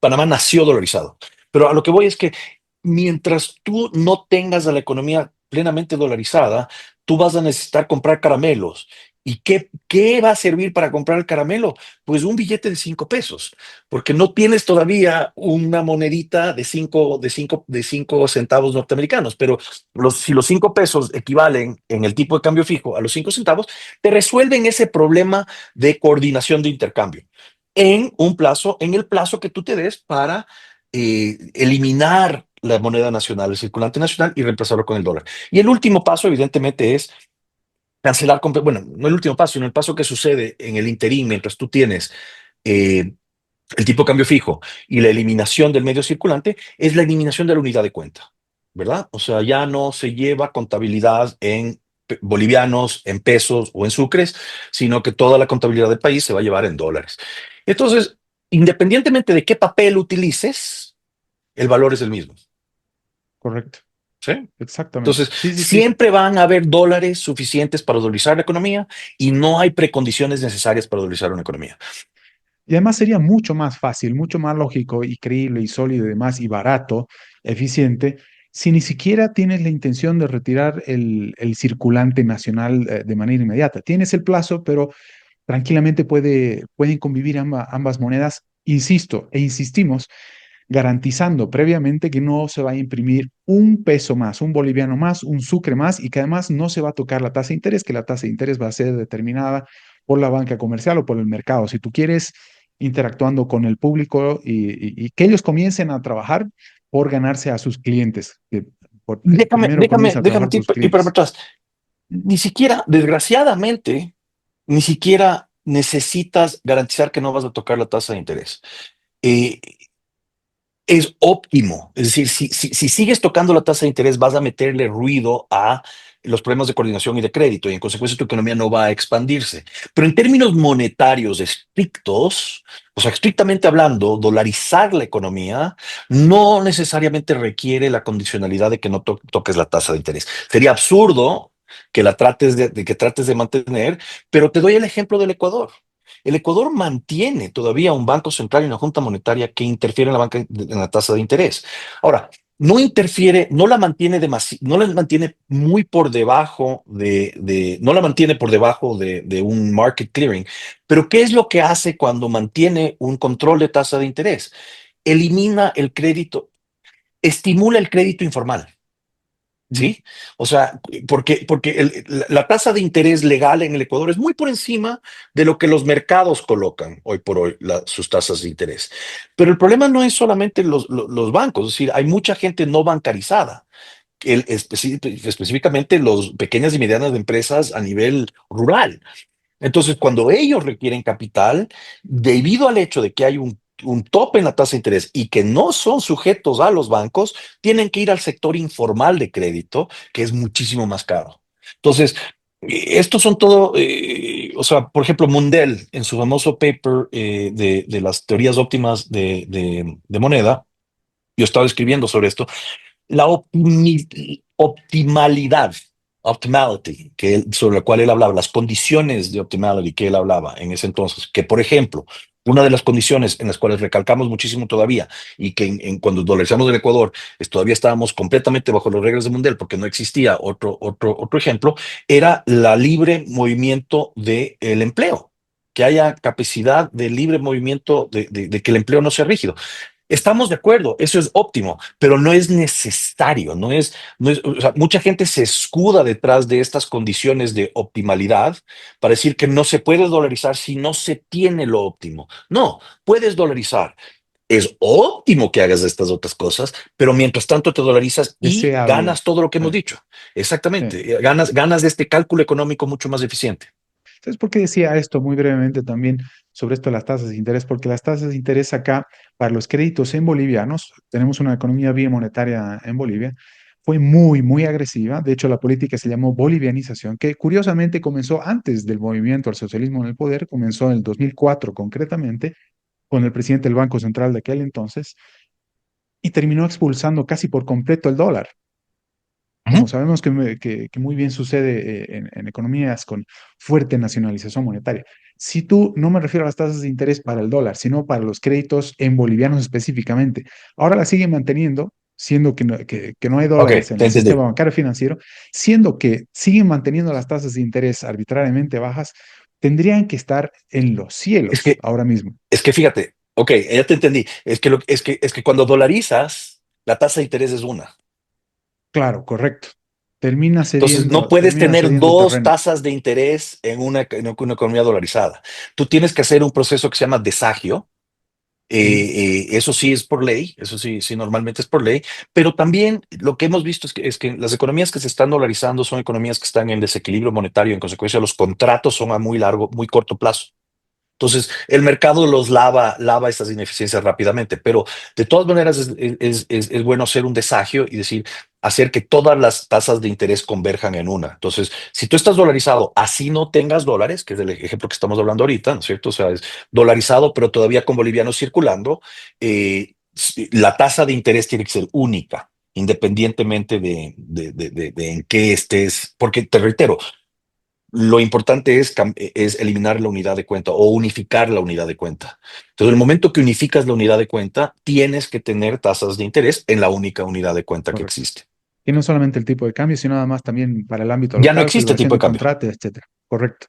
Panamá nació dolarizado, pero a lo que voy es que mientras tú no tengas a la economía plenamente dolarizada, tú vas a necesitar comprar caramelos. ¿Y qué va a servir para comprar el caramelo? Pues un billete de 5 pesos, porque no tienes todavía una monedita de cinco centavos norteamericanos, pero si los 5 pesos equivalen en el tipo de cambio fijo a los 5 centavos, te resuelven ese problema de coordinación de intercambio en el plazo que tú te des para eliminar la moneda nacional, el circulante nacional, y reemplazarlo con el dólar. Y el último paso, evidentemente, es cancelar, bueno, no el último paso, sino el paso que sucede en el interín mientras tú tienes eh, el tipo de cambio fijo y la eliminación del medio circulante, es la eliminación de la unidad de cuenta, ¿verdad? O sea, ya no se lleva contabilidad en bolivianos, en pesos o en sucres, sino que toda la contabilidad del país se va a llevar en dólares. Entonces, independientemente de qué papel utilices, el valor es el mismo, Correcto. ¿sí? Exactamente. Entonces, Sí, sí, sí. siempre van a haber dólares suficientes para dolarizar la economía y no hay precondiciones necesarias para dolarizar una economía. Y además sería mucho más fácil, mucho más lógico y creíble y sólido y demás y barato, eficiente, si ni siquiera tienes la intención de retirar el circulante nacional de manera inmediata. Tienes el plazo, pero tranquilamente pueden convivir ambas monedas, insisto e insistimos, garantizando previamente que no se va a imprimir un peso más, un boliviano más, un sucre más y que además no se va a tocar la tasa de interés, que la tasa de interés va a ser determinada por la banca comercial o por el mercado. Si tú quieres interactuando con el público y que ellos comiencen a trabajar por ganarse a sus clientes, que Déjame, primero déjame, comienza a déjame trabajar por sus ir para clientes. atrás. Ni siquiera, desgraciadamente, ni siquiera necesitas garantizar que no vas a tocar la tasa de interés. Eh, es óptimo. Es decir, si sigues tocando la tasa de interés, vas a meterle ruido a los problemas de coordinación y de crédito, y en consecuencia tu economía no va a expandirse. Pero en términos monetarios estrictos, o sea, estrictamente hablando, dolarizar la economía no necesariamente requiere la condicionalidad de que no toques la tasa de interés. Sería absurdo que la trates de mantener, pero te doy el ejemplo del Ecuador. El Ecuador mantiene todavía un banco central y una junta monetaria que interfiere en la tasa de interés. Ahora, no interfiere, no la mantiene no la mantiene muy por debajo no la mantiene por debajo de un market clearing. Pero ¿qué es lo que hace cuando mantiene un control de tasa de interés? Elimina el crédito, estimula el crédito informal. Ujú. ¿Sí? O sea, porque la tasa de interés legal en el Ecuador es muy por encima de lo que los mercados colocan hoy por hoy, sus tasas de interés. Pero el problema no es solamente los bancos, es decir, hay mucha gente no bancarizada, específicamente las pequeñas y medianas empresas a nivel rural. Entonces, cuando ellos requieren capital, debido al hecho de que hay un tope en la tasa de interés y que no son sujetos a los bancos, tienen que ir al sector informal de crédito, que es muchísimo más caro. Entonces, estos son todo, o sea, por ejemplo, Mundell, en su famoso paper de las teorías óptimas de moneda, yo estaba escribiendo sobre esto, la optimalidad, optimality, sobre la cual él hablaba, las condiciones de optimality que él hablaba en ese entonces, que por ejemplo, una de las condiciones en las cuales recalcamos muchísimo todavía y que cuando dolarizamos el Ecuador todavía estábamos completamente bajo las reglas del mundial porque no existía otro ejemplo, era la libre movimiento del empleo, que haya capacidad de libre movimiento, de que el empleo no sea rígido. Estamos de acuerdo, eso es óptimo, pero no es necesario, o sea, mucha gente se escuda detrás de estas condiciones de optimalidad para decir que no se puede dolarizar si no se tiene lo óptimo. No, puedes dolarizar. Es óptimo que hagas estas otras cosas, pero mientras tanto te dolarizas y Deseable. ganas todo lo que hemos Sí, dicho. sí. Exactamente, ganas de este cálculo económico mucho más eficiente. ¿Sabes por qué decía esto muy brevemente también sobre esto de las tasas de interés? Porque las tasas de interés acá, para los créditos en bolivianos, tenemos una economía bimonetaria en Bolivia, fue muy, muy agresiva. De hecho, la política se llamó bolivianización, que curiosamente comenzó antes del movimiento al socialismo en el poder, comenzó en el 2004 concretamente, con el presidente del Banco Central de aquel entonces, y terminó expulsando casi por completo el dólar. Como Ujú. sabemos que muy bien sucede en economías con fuerte nacionalización monetaria. Si tú, no me refiero a las tasas de interés para el dólar, sino para los créditos en bolivianos específicamente, ahora la siguen manteniendo, siendo que no hay Ok, dólares en te el entendí. sistema bancario financiero, siendo que siguen manteniendo las tasas de interés arbitrariamente bajas, tendrían que estar en los Es cielos que, ahora mismo. es que fíjate, ok, ya te entendí. Es que cuando dolarizas, la tasa de interés es una. Claro, correcto. Termina Entonces, no cediendo, puedes termina tener cediendo dos terreno. tasas de interés en una economía dolarizada. Tú tienes que hacer un proceso que se llama desagio. Ujú. Eso sí es por ley, eso sí, sí normalmente es por ley, pero también lo que hemos visto es que las economías que se están dolarizando son economías que están en desequilibrio monetario, en consecuencia los contratos son a muy largo, muy corto plazo. Entonces, el mercado los lava estas ineficiencias rápidamente, pero de todas maneras es bueno hacer un desagio y decir, hacer que todas las tasas de interés converjan en una. Entonces, si tú estás dolarizado, así no tengas dólares, que es el ejemplo que estamos hablando ahorita, ¿no es cierto? O sea, es dolarizado, pero todavía con bolivianos circulando, la tasa de interés tiene que ser única, independientemente de en qué estés, porque te reitero, lo importante es eliminar la unidad de cuenta o unificar la unidad de cuenta. Entonces, el momento que unificas la unidad de cuenta, tienes que tener tasas de interés en la única unidad de cuenta que Correcto. existe. Y no solamente el tipo de cambio, sino además también para el ámbito Ya no local, existe celebración tipo de de cambio. contratos, etcétera. Correcto,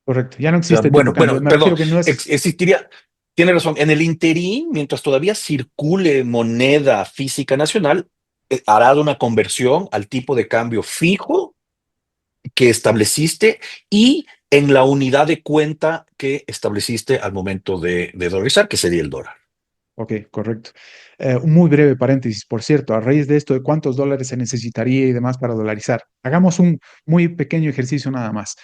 correcto. Ya no O sea, existe tipo bueno, de cambio. bueno, Me perdón, refiero que no es, existiría, tiene razón, en el interín, mientras todavía circule moneda física nacional, hará una conversión al tipo de cambio fijo que estableciste y en la unidad de cuenta que estableciste al momento de dolarizar, que sería el dólar. ok, correcto. Un muy breve paréntesis, por cierto, a raíz de esto, de cuántos dólares se necesitaría y demás para dolarizar. Hagamos un muy pequeño ejercicio nada más.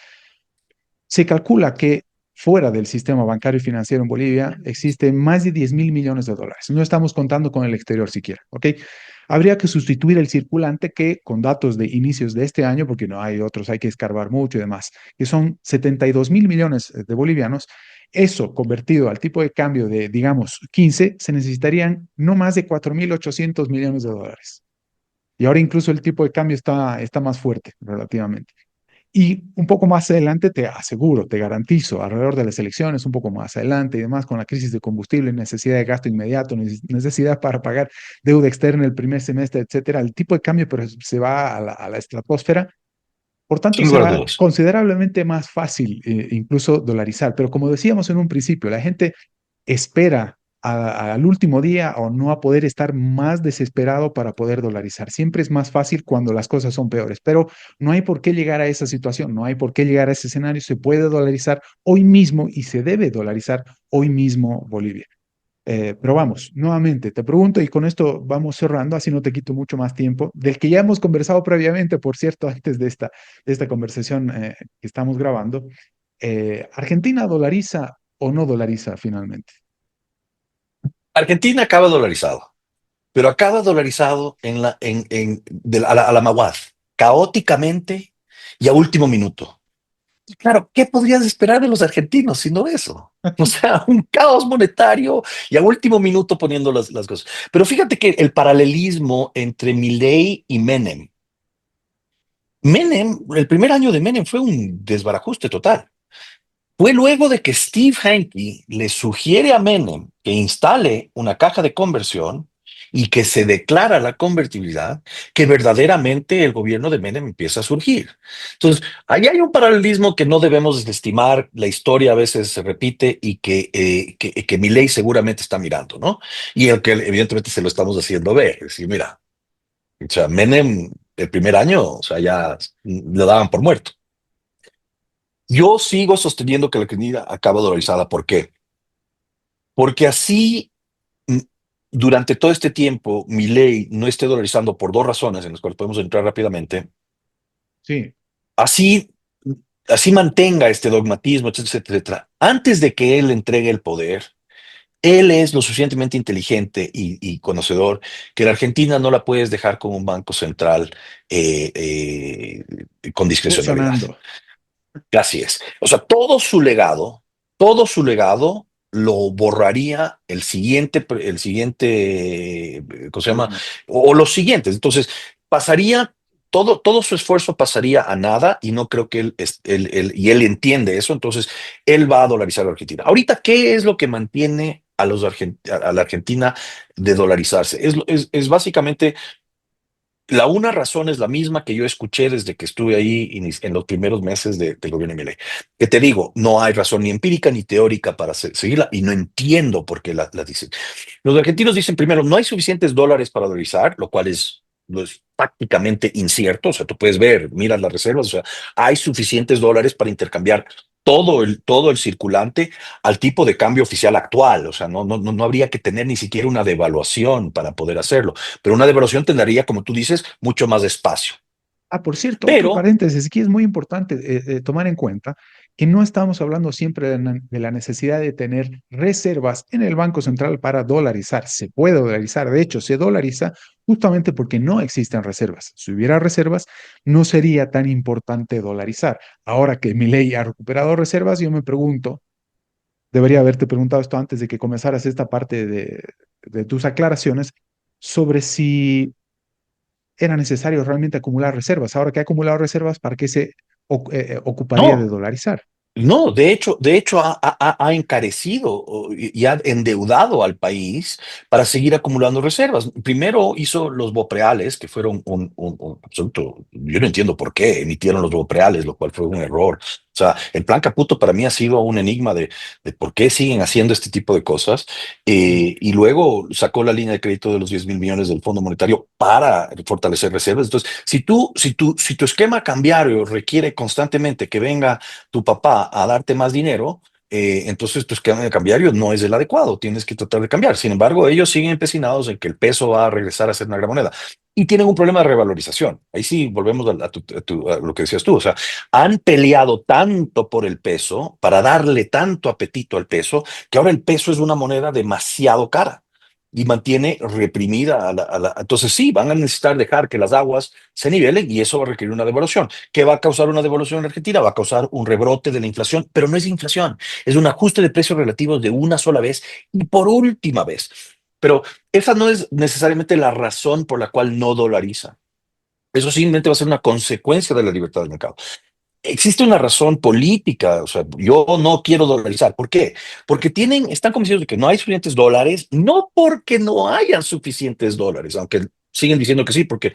Se calcula que fuera del sistema bancario y financiero en Bolivia existen más de 10.000 millones de dólares. No estamos contando con el exterior siquiera, ¿ok? Habría que sustituir el circulante que con datos de inicios de este año, porque no hay otros, hay que escarbar mucho y demás, que son 72.000 millones de bolivianos. Eso convertido al tipo de cambio de, digamos, 15, se necesitarían no más de 4.800 millones de dólares. Y ahora incluso el tipo de cambio está más fuerte relativamente. Y un poco más adelante, te aseguro, te garantizo, alrededor de las elecciones, un poco más adelante y demás, con la crisis de combustible, necesidad de gasto inmediato, necesidad para pagar deuda externa el primer semestre, etcétera, el tipo de cambio pero se va a la estratosfera. Por tanto, Sin lugar a será dudas. considerablemente más fácil incluso dolarizar. Pero como decíamos en un principio, la gente espera al último día o no a poder estar más desesperado para poder dolarizar. Siempre es más fácil cuando las cosas son peores, pero no hay por qué llegar a esa situación, no hay por qué llegar a ese escenario. Se puede dolarizar hoy mismo y se debe dolarizar hoy mismo Bolivia. Pero vamos, nuevamente te pregunto y con esto vamos cerrando, así no te quito mucho más tiempo, del que ya hemos conversado previamente, por cierto, antes de esta conversación que estamos grabando. ¿Argentina dolariza o no dolariza finalmente? Argentina acaba dolarizado, pero acaba dolarizado a la maguaz, caóticamente y a último minuto. Y claro, ¿qué podrías esperar de los argentinos sino eso? O sea, un caos monetario y a último minuto poniendo las cosas. Pero fíjate que el paralelismo entre Milei y Menem, el primer año de Menem fue un desbarajuste total. Fue luego de que Steve Hanke le sugiere a Menem que instale una caja de conversión y que se declara la convertibilidad, que verdaderamente el gobierno de Menem empieza a surgir. Entonces, ahí hay un paralelismo que no debemos desestimar, la historia a veces se repite y que Milei seguramente está mirando, ¿no? Y el que evidentemente se lo estamos haciendo ver, es decir, mira, o sea, Menem el primer año, o sea, ya lo daban por muerto. Yo sigo sosteniendo que la Argentina acaba dolarizada. ¿Por qué? Porque así, mm, durante todo este tiempo, mi ley no esté dolarizando por dos razones en las cuales podemos entrar rápidamente. Sí, Así, así mantenga este dogmatismo, etcétera, etcétera. Antes de que él entregue el poder, él es lo suficientemente inteligente y conocedor que la Argentina no la puedes dejar con un banco central con discrecionalidad. funcionando. Así es. O sea, todo su legado lo borraría el siguiente, ¿cómo se llama? Gobierno. O los siguientes. Entonces, pasaría, todo su esfuerzo pasaría a nada y no creo que y él entiende eso. Entonces, él va a dolarizar a Argentina. Ahorita, ¿qué es lo que mantiene a la Argentina de dolarizarse? Es básicamente la una razón es la misma que yo escuché desde que estuve ahí en los primeros meses del gobierno de Milei. Que te digo, no hay razón ni empírica ni teórica para seguirla y no entiendo por qué la dicen. Los argentinos dicen primero, no hay suficientes dólares para dolarizar, lo es prácticamente incierto. O sea, tú puedes ver, miras las reservas, o sea, hay suficientes dólares para intercambiar todo el circulante al tipo de cambio oficial actual. O sea, no habría que tener ni siquiera una devaluación para poder hacerlo, pero una devaluación tendría, como tú dices, mucho más espacio. Ah, por cierto, otro Pero paréntesis, aquí es muy importante tomar en cuenta que no estamos hablando siempre de la necesidad de tener reservas en el Banco Central para dolarizar. Se puede dolarizar, de hecho, se dolariza justamente porque no existen reservas. Si hubiera reservas, no sería tan importante dolarizar. Ahora que mi ley ha recuperado reservas, yo me pregunto, debería haberte preguntado esto antes de que comenzaras esta parte de tus aclaraciones sobre si era necesario realmente acumular reservas. Ahora que ha acumulado reservas, ¿para qué se ocuparía de no, dolarizar? no, de hecho ha encarecido y ha endeudado al país para seguir acumulando reservas. Primero hizo los bopreales, que fueron un absoluto, yo no entiendo por qué emitieron los bopreales, lo cual fue un error. O sea, el plan Caputo para mí ha sido un enigma de por qué siguen haciendo este tipo de cosas. Mm. Y luego sacó la línea de crédito de los 10.000 millones del Fondo Monetario para fortalecer reservas. Entonces, si tu esquema cambiario requiere constantemente que venga tu papá a darte más dinero, entonces tu esquema de cambiario no es el adecuado, tienes que tratar de cambiar. Sin embargo, ellos siguen empecinados en que el peso va a regresar a ser una gran moneda y tienen un problema de revalorización. Ahí sí volvemos a lo que decías tú, o sea, han peleado tanto por el peso para darle tanto apetito al peso que ahora el peso es una moneda demasiado cara. Y mantiene reprimida Entonces sí, van a necesitar dejar que las aguas se nivelen y eso va a requerir una devaluación. ¿Qué va a causar una devaluación en Argentina? Va a causar un rebrote de la inflación, pero no es inflación, es un ajuste de precios relativos de una sola vez y por última vez. Pero esa no es necesariamente la razón por la cual no dolariza. Eso simplemente va a ser una consecuencia de la libertad del mercado. existe una razón política, o sea, yo no quiero dolarizar. ¿Por qué? Porque están convencidos de que no hay suficientes dólares, no porque no hayan suficientes dólares, aunque siguen diciendo que sí, porque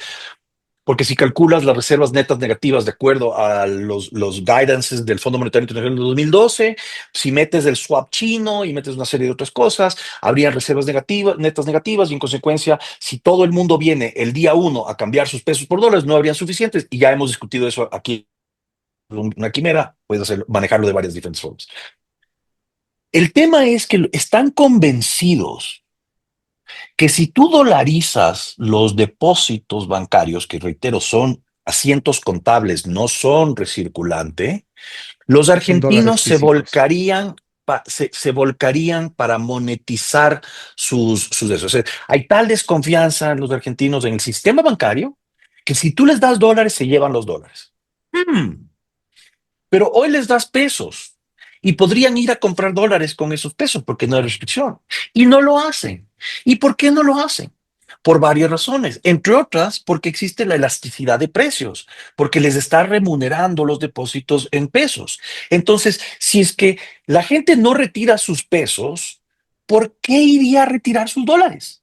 si calculas las reservas netas negativas de acuerdo a los guidances del Fondo Monetario Internacional de 2012, si metes el swap chino y metes una serie de otras cosas, habría reservas negativas, netas negativas, y en consecuencia, si todo el mundo viene el día uno a cambiar sus pesos por dólares, no habrían suficientes, y ya hemos discutido eso aquí. Una quimera, puedes manejarlo de varias diferentes formas. El tema es que están convencidos que si tú dolarizas los depósitos bancarios, que reitero, son asientos contables, no son recirculante, los Son dólares argentinos físicos. se volcarían para monetizar sus eso. O sea, hay tal desconfianza en los argentinos en el sistema bancario que si tú les das dólares, se llevan los dólares. Hmm. Pero hoy les das pesos y podrían ir a comprar dólares con esos pesos porque no hay restricción. Y no lo hacen. ¿Y por qué no lo hacen? Por varias razones, entre otras porque existe la elasticidad de precios, porque les está remunerando los depósitos en pesos. Entonces, si es que la gente no retira sus pesos, ¿por qué iría a retirar sus dólares?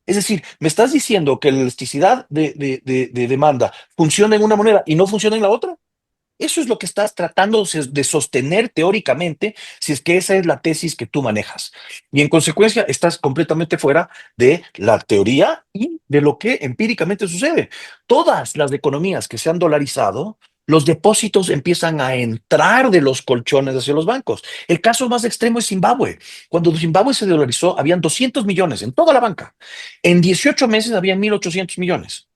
Es decir, me estás diciendo que la elasticidad de demanda funciona en una moneda y no funciona en la otra. Eso es lo que estás tratando de sostener teóricamente, si es que esa es la tesis que tú manejas. Y en consecuencia, estás completamente fuera de la teoría y de lo que empíricamente sucede. Todas las economías que se han dolarizado, los depósitos empiezan a entrar de los colchones hacia los bancos. El caso más extremo es Zimbabue. Cuando Zimbabue se dolarizó, habían 200 millones en toda la banca. En 18 meses había 1.800 millones.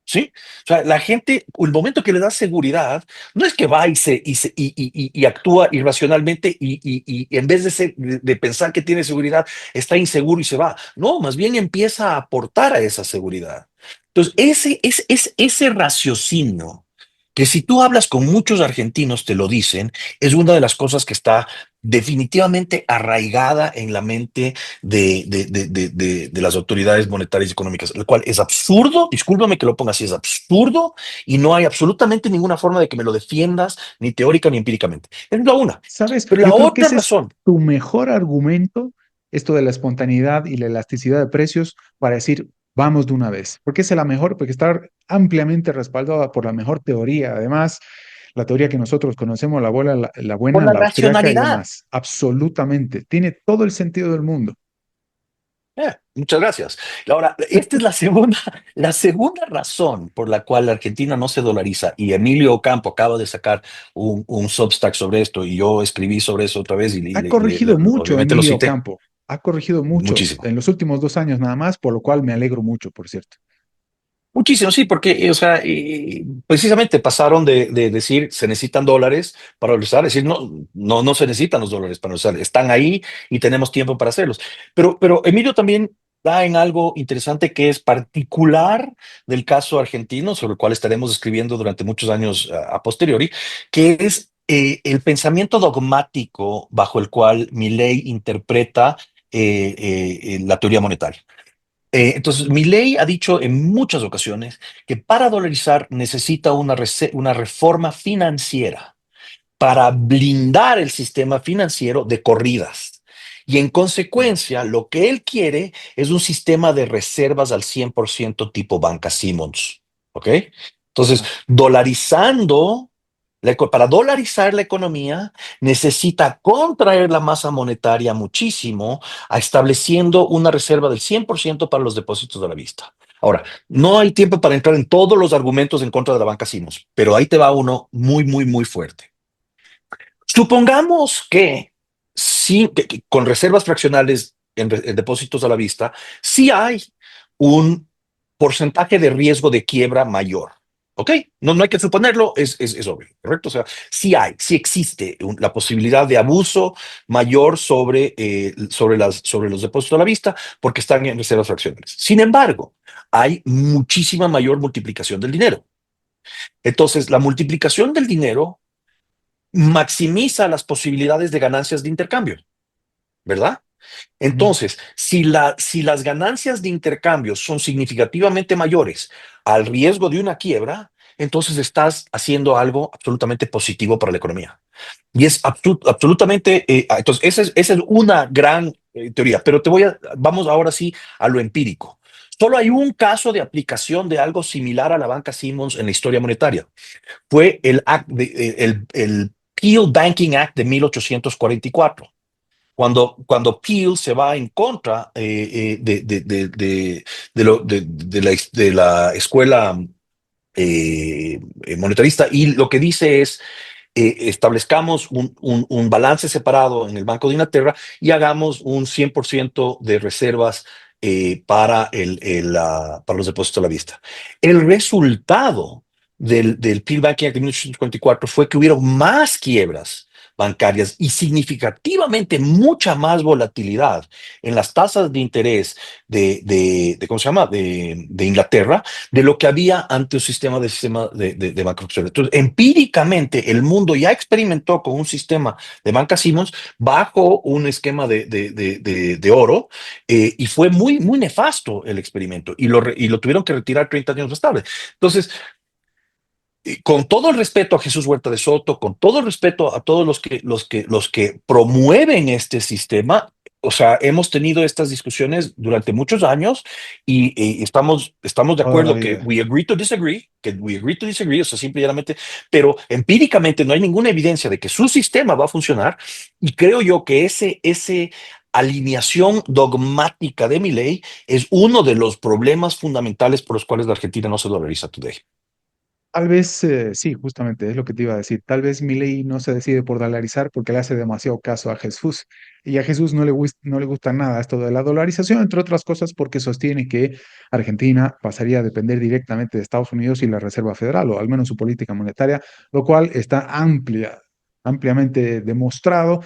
¿Sí? O sea, la gente, el momento que le da seguridad, no es que va y actúa irracionalmente y en vez de pensar que tiene seguridad, está inseguro y se va. No, más bien empieza a aportar a esa seguridad. Entonces, ese raciocinio, que si tú hablas con muchos argentinos te lo dicen, es una de las cosas que está definitivamente arraigada en la mente de las autoridades monetarias y económicas, lo cual es absurdo, discúlpame que lo ponga así, es absurdo y no hay absolutamente ninguna forma de que me lo defiendas, ni teórica ni empíricamente. Es la una. ¿Sabes? Pero la Yo creo que otra ese es razón, tu mejor argumento, esto de la espontaneidad y la elasticidad de precios, para decir, vamos de una vez. Porque es la mejor, porque está ampliamente respaldada por la mejor teoría. Además, la teoría que nosotros conocemos, la por buena, la la austriaca y racionalidad. demás. Absolutamente. Tiene todo el sentido del mundo. Muchas gracias. Ahora, esta es la segunda razón por la cual la Argentina no se dolariza. Y Emilio Ocampo acaba de sacar un Substack sobre esto y yo escribí sobre eso otra vez Ha corregido mucho obviamente lo Emilio cité Campo. Ha corregido mucho muchísimo. en los últimos 2 años nada más, por lo cual me alegro mucho, por cierto. Muchísimo, sí, porque, o sea, precisamente pasaron de decir se necesitan dólares para dolarizar, es decir, no se necesitan los dólares para dolarizar, están ahí y tenemos tiempo para hacerlos. Pero Emilio también da en algo interesante que es particular del caso argentino, sobre el cual estaremos escribiendo durante muchos años a posteriori, que es el pensamiento dogmático bajo el cual Milei interpreta la teoría monetaria. Entonces, Milei ha dicho en muchas ocasiones que para dolarizar necesita una reforma financiera para blindar el sistema financiero de corridas. Y en consecuencia, lo que él quiere es un sistema de reservas al 100% tipo Banca Simmons. ¿Ok? Entonces, Ajá. para dolarizar la economía, necesita contraer la masa monetaria muchísimo, estableciendo una reserva del 100% para los depósitos de la vista. Ahora, no hay tiempo para entrar en todos los argumentos en contra de la banca Simmons, pero ahí te va uno muy, muy, muy fuerte. Supongamos que, sí, que con reservas fraccionales en depósitos a la vista, sí hay un porcentaje de riesgo de quiebra mayor. ¿Ok? No hay que suponerlo, es obvio, ¿correcto? O sea, sí existe la posibilidad de abuso mayor sobre los depósitos a la vista porque están en reservas fraccionales. Sin embargo, hay muchísima mayor multiplicación del dinero. Entonces, la multiplicación del dinero maximiza las posibilidades de ganancias de intercambio, ¿verdad? Ujú. Entonces, si las ganancias de intercambio son significativamente mayores al riesgo de una quiebra, entonces estás haciendo algo absolutamente positivo para la economía. Y es absolutamente, entonces esa es una gran teoría, pero vamos ahora sí a lo empírico. Solo hay un caso de aplicación de algo similar a la banca Simmons en la historia monetaria. Fue el Peel Banking Act de 1844. Cuando Peel se va en contra de la escuela monetarista, y lo que dice es establezcamos un balance separado en el Banco de Inglaterra y hagamos un 100% de reservas para los depósitos a la vista. El resultado del Peel Banking Act de 1844 fue que hubieron más quiebras bancarias y significativamente mucha más volatilidad en las tasas de interés ¿cómo se llama? De Inglaterra, de lo que había ante un sistema de banca oficial. Entonces, empíricamente, el mundo ya experimentó con un sistema de banca Simmons bajo un esquema de oro, y fue muy, muy nefasto el experimento, y lo tuvieron que retirar 30 años más tarde. Entonces, con todo el respeto a Jesús Huerta de Soto, con todo el respeto a todos los que promueven este sistema, o sea, hemos tenido estas discusiones durante muchos años, y estamos de Toda la acuerdo que vida. we agree to disagree, o sea, simple y llanamente, pero empíricamente no hay ninguna evidencia de que su sistema va a funcionar, y creo yo que ese alineación dogmática de Milei es uno de los problemas fundamentales por los cuales la Argentina no se dolariza today. Tal vez, sí, justamente es lo que te iba a decir. Tal vez Milei no se decide por dolarizar porque le hace demasiado caso a Jesús. Y a Jesús no le gusta nada esto de la dolarización, entre otras cosas porque sostiene que Argentina pasaría a depender directamente de Estados Unidos y la Reserva Federal, o al menos su política monetaria, lo cual está ampliamente demostrado,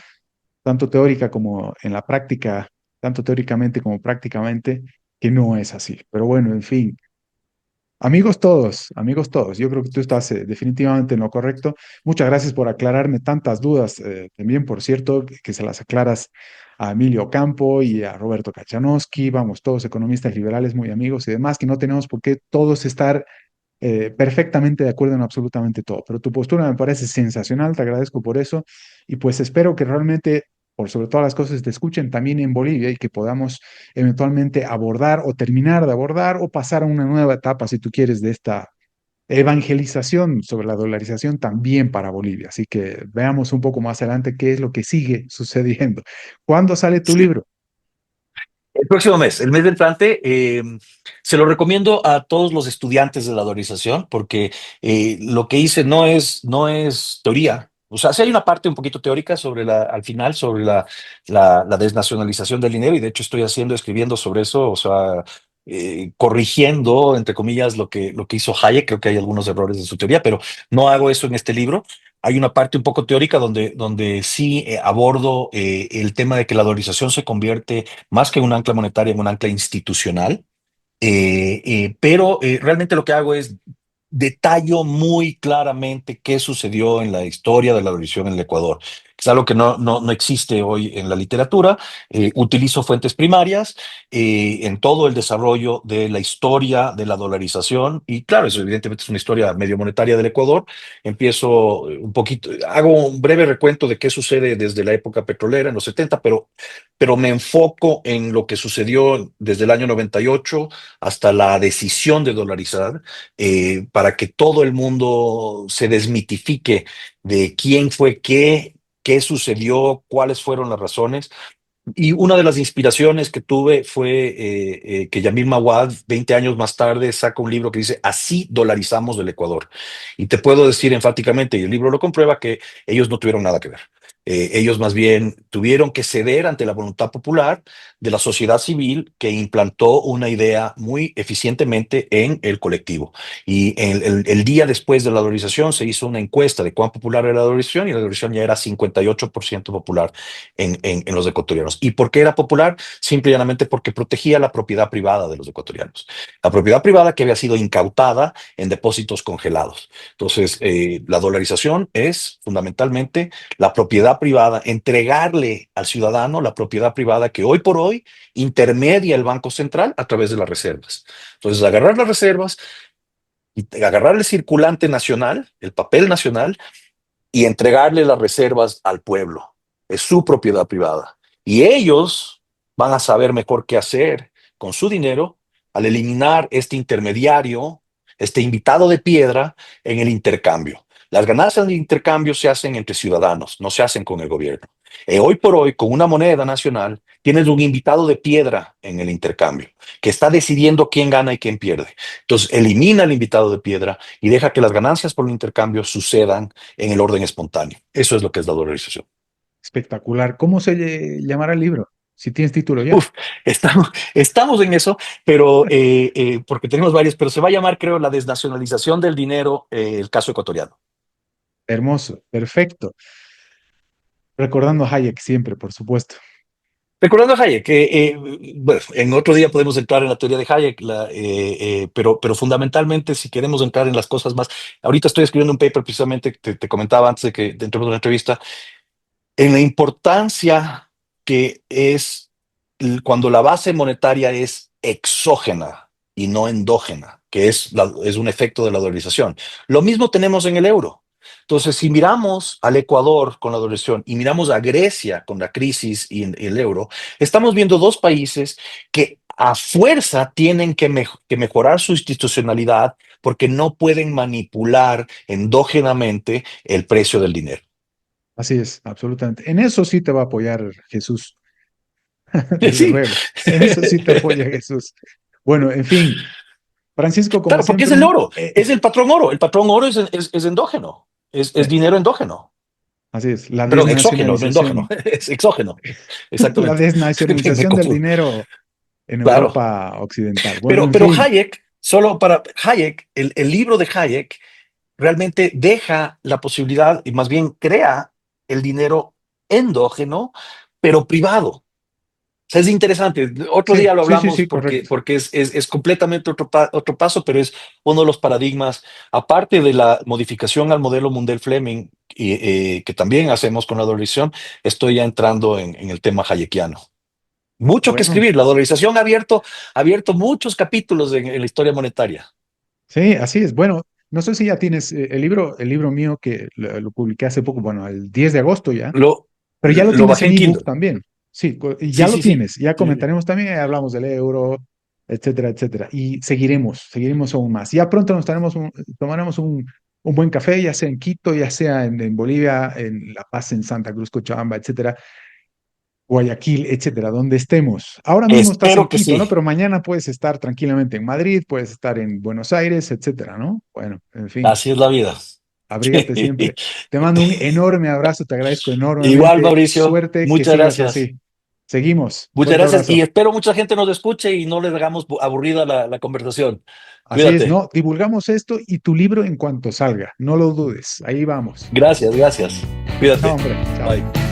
tanto teórica como en la práctica, tanto teóricamente como prácticamente, que no es así. Pero bueno, en fin. Amigos todos, amigos todos, yo creo que tú estás definitivamente en lo correcto. Muchas gracias por aclararme tantas dudas. También, por cierto, que se las aclaras a Emilio Campo y a Roberto Kachanowski, vamos, todos economistas liberales muy amigos y demás, que no tenemos por qué todos estar perfectamente de acuerdo en absolutamente todo. Pero tu postura me parece sensacional, te agradezco por eso y pues espero que realmente, por sobre todas las cosas, te escuchen también en Bolivia y que podamos eventualmente abordar o terminar de abordar o pasar a una nueva etapa, si tú quieres, de esta evangelización sobre la dolarización también para Bolivia. Así que veamos un poco más adelante qué es lo que sigue sucediendo. ¿Cuándo sale tu Sí. libro? El próximo mes, el mes de entrante, se lo recomiendo a todos los estudiantes de la dolarización, porque lo que hice no es teoría. O sea, sí hay una parte un poquito teórica al final, sobre la desnacionalización del dinero, y de hecho estoy escribiendo sobre eso, o sea, corrigiendo, entre comillas, lo que hizo Hayek. Creo que hay algunos errores de su teoría, pero no hago eso en este libro. Hay una parte un poco teórica donde sí abordo el tema de que la dolarización se convierte más que un ancla monetaria, en un ancla institucional. Pero realmente lo que hago es detallo muy claramente qué sucedió en la historia de la abolición en el Ecuador. Es algo que no existe hoy en la literatura. Utilizo fuentes primarias en todo el desarrollo de la historia de la dolarización. Y claro, eso evidentemente es una historia medio monetaria del Ecuador. Empiezo un poquito, hago un breve recuento de qué sucede desde la época petrolera en los 70, pero me enfoco en lo que sucedió desde el año 98 hasta la decisión de dolarizar, para que todo el mundo se desmitifique de quién fue qué sucedió, cuáles fueron las razones. Y una de las inspiraciones que tuve fue que Yamil Mawad, 20 años más tarde, saca un libro que dice Así dolarizamos el Ecuador. Y te puedo decir enfáticamente, y el libro lo comprueba, que ellos no tuvieron nada que ver. Ellos más bien tuvieron que ceder ante la voluntad popular de la sociedad civil, que implantó una idea muy eficientemente en el colectivo. Y el día después de la dolarización se hizo una encuesta de cuán popular era la dolarización, y la dolarización ya era 58% popular en los ecuatorianos. ¿Y por qué era popular? Simple y llanamente porque protegía la propiedad privada de los ecuatorianos. La propiedad privada que había sido incautada en depósitos congelados. Entonces, la dolarización es fundamentalmente la propiedad privada, entregarle al ciudadano la propiedad privada que hoy por hoy intermedia el Banco Central a través de las reservas. Entonces, agarrar las reservas, y agarrar el circulante nacional, el papel nacional, y entregarle las reservas al pueblo. Es su propiedad privada. Y ellos van a saber mejor qué hacer con su dinero al eliminar este intermediario, este invitado de piedra en el intercambio. Las ganancias del intercambio se hacen entre ciudadanos, no se hacen con el gobierno. Hoy por hoy, con una moneda nacional, tienes un invitado de piedra en el intercambio, que está decidiendo quién gana y quién pierde. Entonces, elimina al invitado de piedra y deja que las ganancias por el intercambio sucedan en el orden espontáneo. Eso es lo que es la dolarización. Espectacular. ¿Cómo se llamará el libro? Si tienes título ya. Uf, estamos en eso, pero porque tenemos varios, pero se va a llamar, creo, la desnacionalización del dinero, el caso ecuatoriano. Hermoso, perfecto. Recordando a Hayek siempre, por supuesto. Recordando a Hayek, bueno, en otro día podemos entrar en la teoría de Hayek, pero fundamentalmente si queremos entrar en las cosas más, ahorita estoy escribiendo un paper precisamente, te comentaba antes de que dentro de una entrevista, en la importancia que es cuando la base monetaria es exógena y no endógena, que es un efecto de la dolarización. Lo mismo tenemos en el euro. Entonces, si miramos al Ecuador con la dolarización y miramos a Grecia con la crisis y el euro, estamos viendo dos países que a fuerza tienen que mejorar su institucionalidad porque no pueden manipular endógenamente el precio del dinero. Así es, absolutamente. En eso sí te va a apoyar Jesús, desde Sí. luego. En eso sí te apoya Jesús. Bueno, en fin, Francisco, como Claro, porque es siempre, el oro, es el patrón oro. El patrón oro es endógeno, es eh, dinero endógeno. así es, la Perdón, exógeno, no endógeno, desnacionalización, es exógeno. la Exactamente. Me desnacionalización del confundo. dinero en Claro. Europa Occidental. Bueno, Pero, en pero fin, Hayek, solo para Hayek, el libro de Hayek realmente deja la posibilidad, y más bien crea el dinero endógeno, pero privado. Sea, es interesante. Otro sí, día lo sí, sí, hablamos sí, porque, correcto. porque es completamente otro paso, pero es uno de los paradigmas, aparte de la modificación al modelo Mundell Fleming, que también hacemos con la dolarización, estoy ya entrando en el tema hayekiano. Mucho que Bueno, escribir. La dolarización ha abierto muchos capítulos en la historia monetaria. sí, así es. Bueno, no sé si ya tienes el libro mío que lo publiqué hace poco, bueno, el 10 de agosto ya, Lo, pero ya lo lo tienes bajé en en ebook Kindle. también. Sí, y ya Sí, lo sí, sí. tienes. Ya Sí. comentaremos también, hablamos del euro, etcétera, etcétera. Y seguiremos aún más. Ya pronto tomaremos un buen café, ya sea en Quito, ya sea en Bolivia, en La Paz, en Santa Cruz, Cochabamba, etcétera, Guayaquil, etcétera, donde estemos. Ahora mismo estás en Espero que Quito, sí. ¿no? Pero mañana puedes estar tranquilamente en Madrid, puedes estar en Buenos Aires, etcétera, ¿no? Bueno, en fin, Así es la vida. abrígate siempre. Te mando un enorme abrazo, te agradezco Igual, enormemente. Mauricio, Suerte, que muchas sigas gracias. así. Seguimos. Muchas Fuerte gracias y abrazo. espero mucha gente nos escuche y no les hagamos aburrida la conversación. Así es, Cuídate. ¿no? Divulgamos esto y tu libro en cuanto salga. No lo dudes. Ahí vamos. Gracias, gracias. Chao, Cuídate. hombre. Chao. Bye.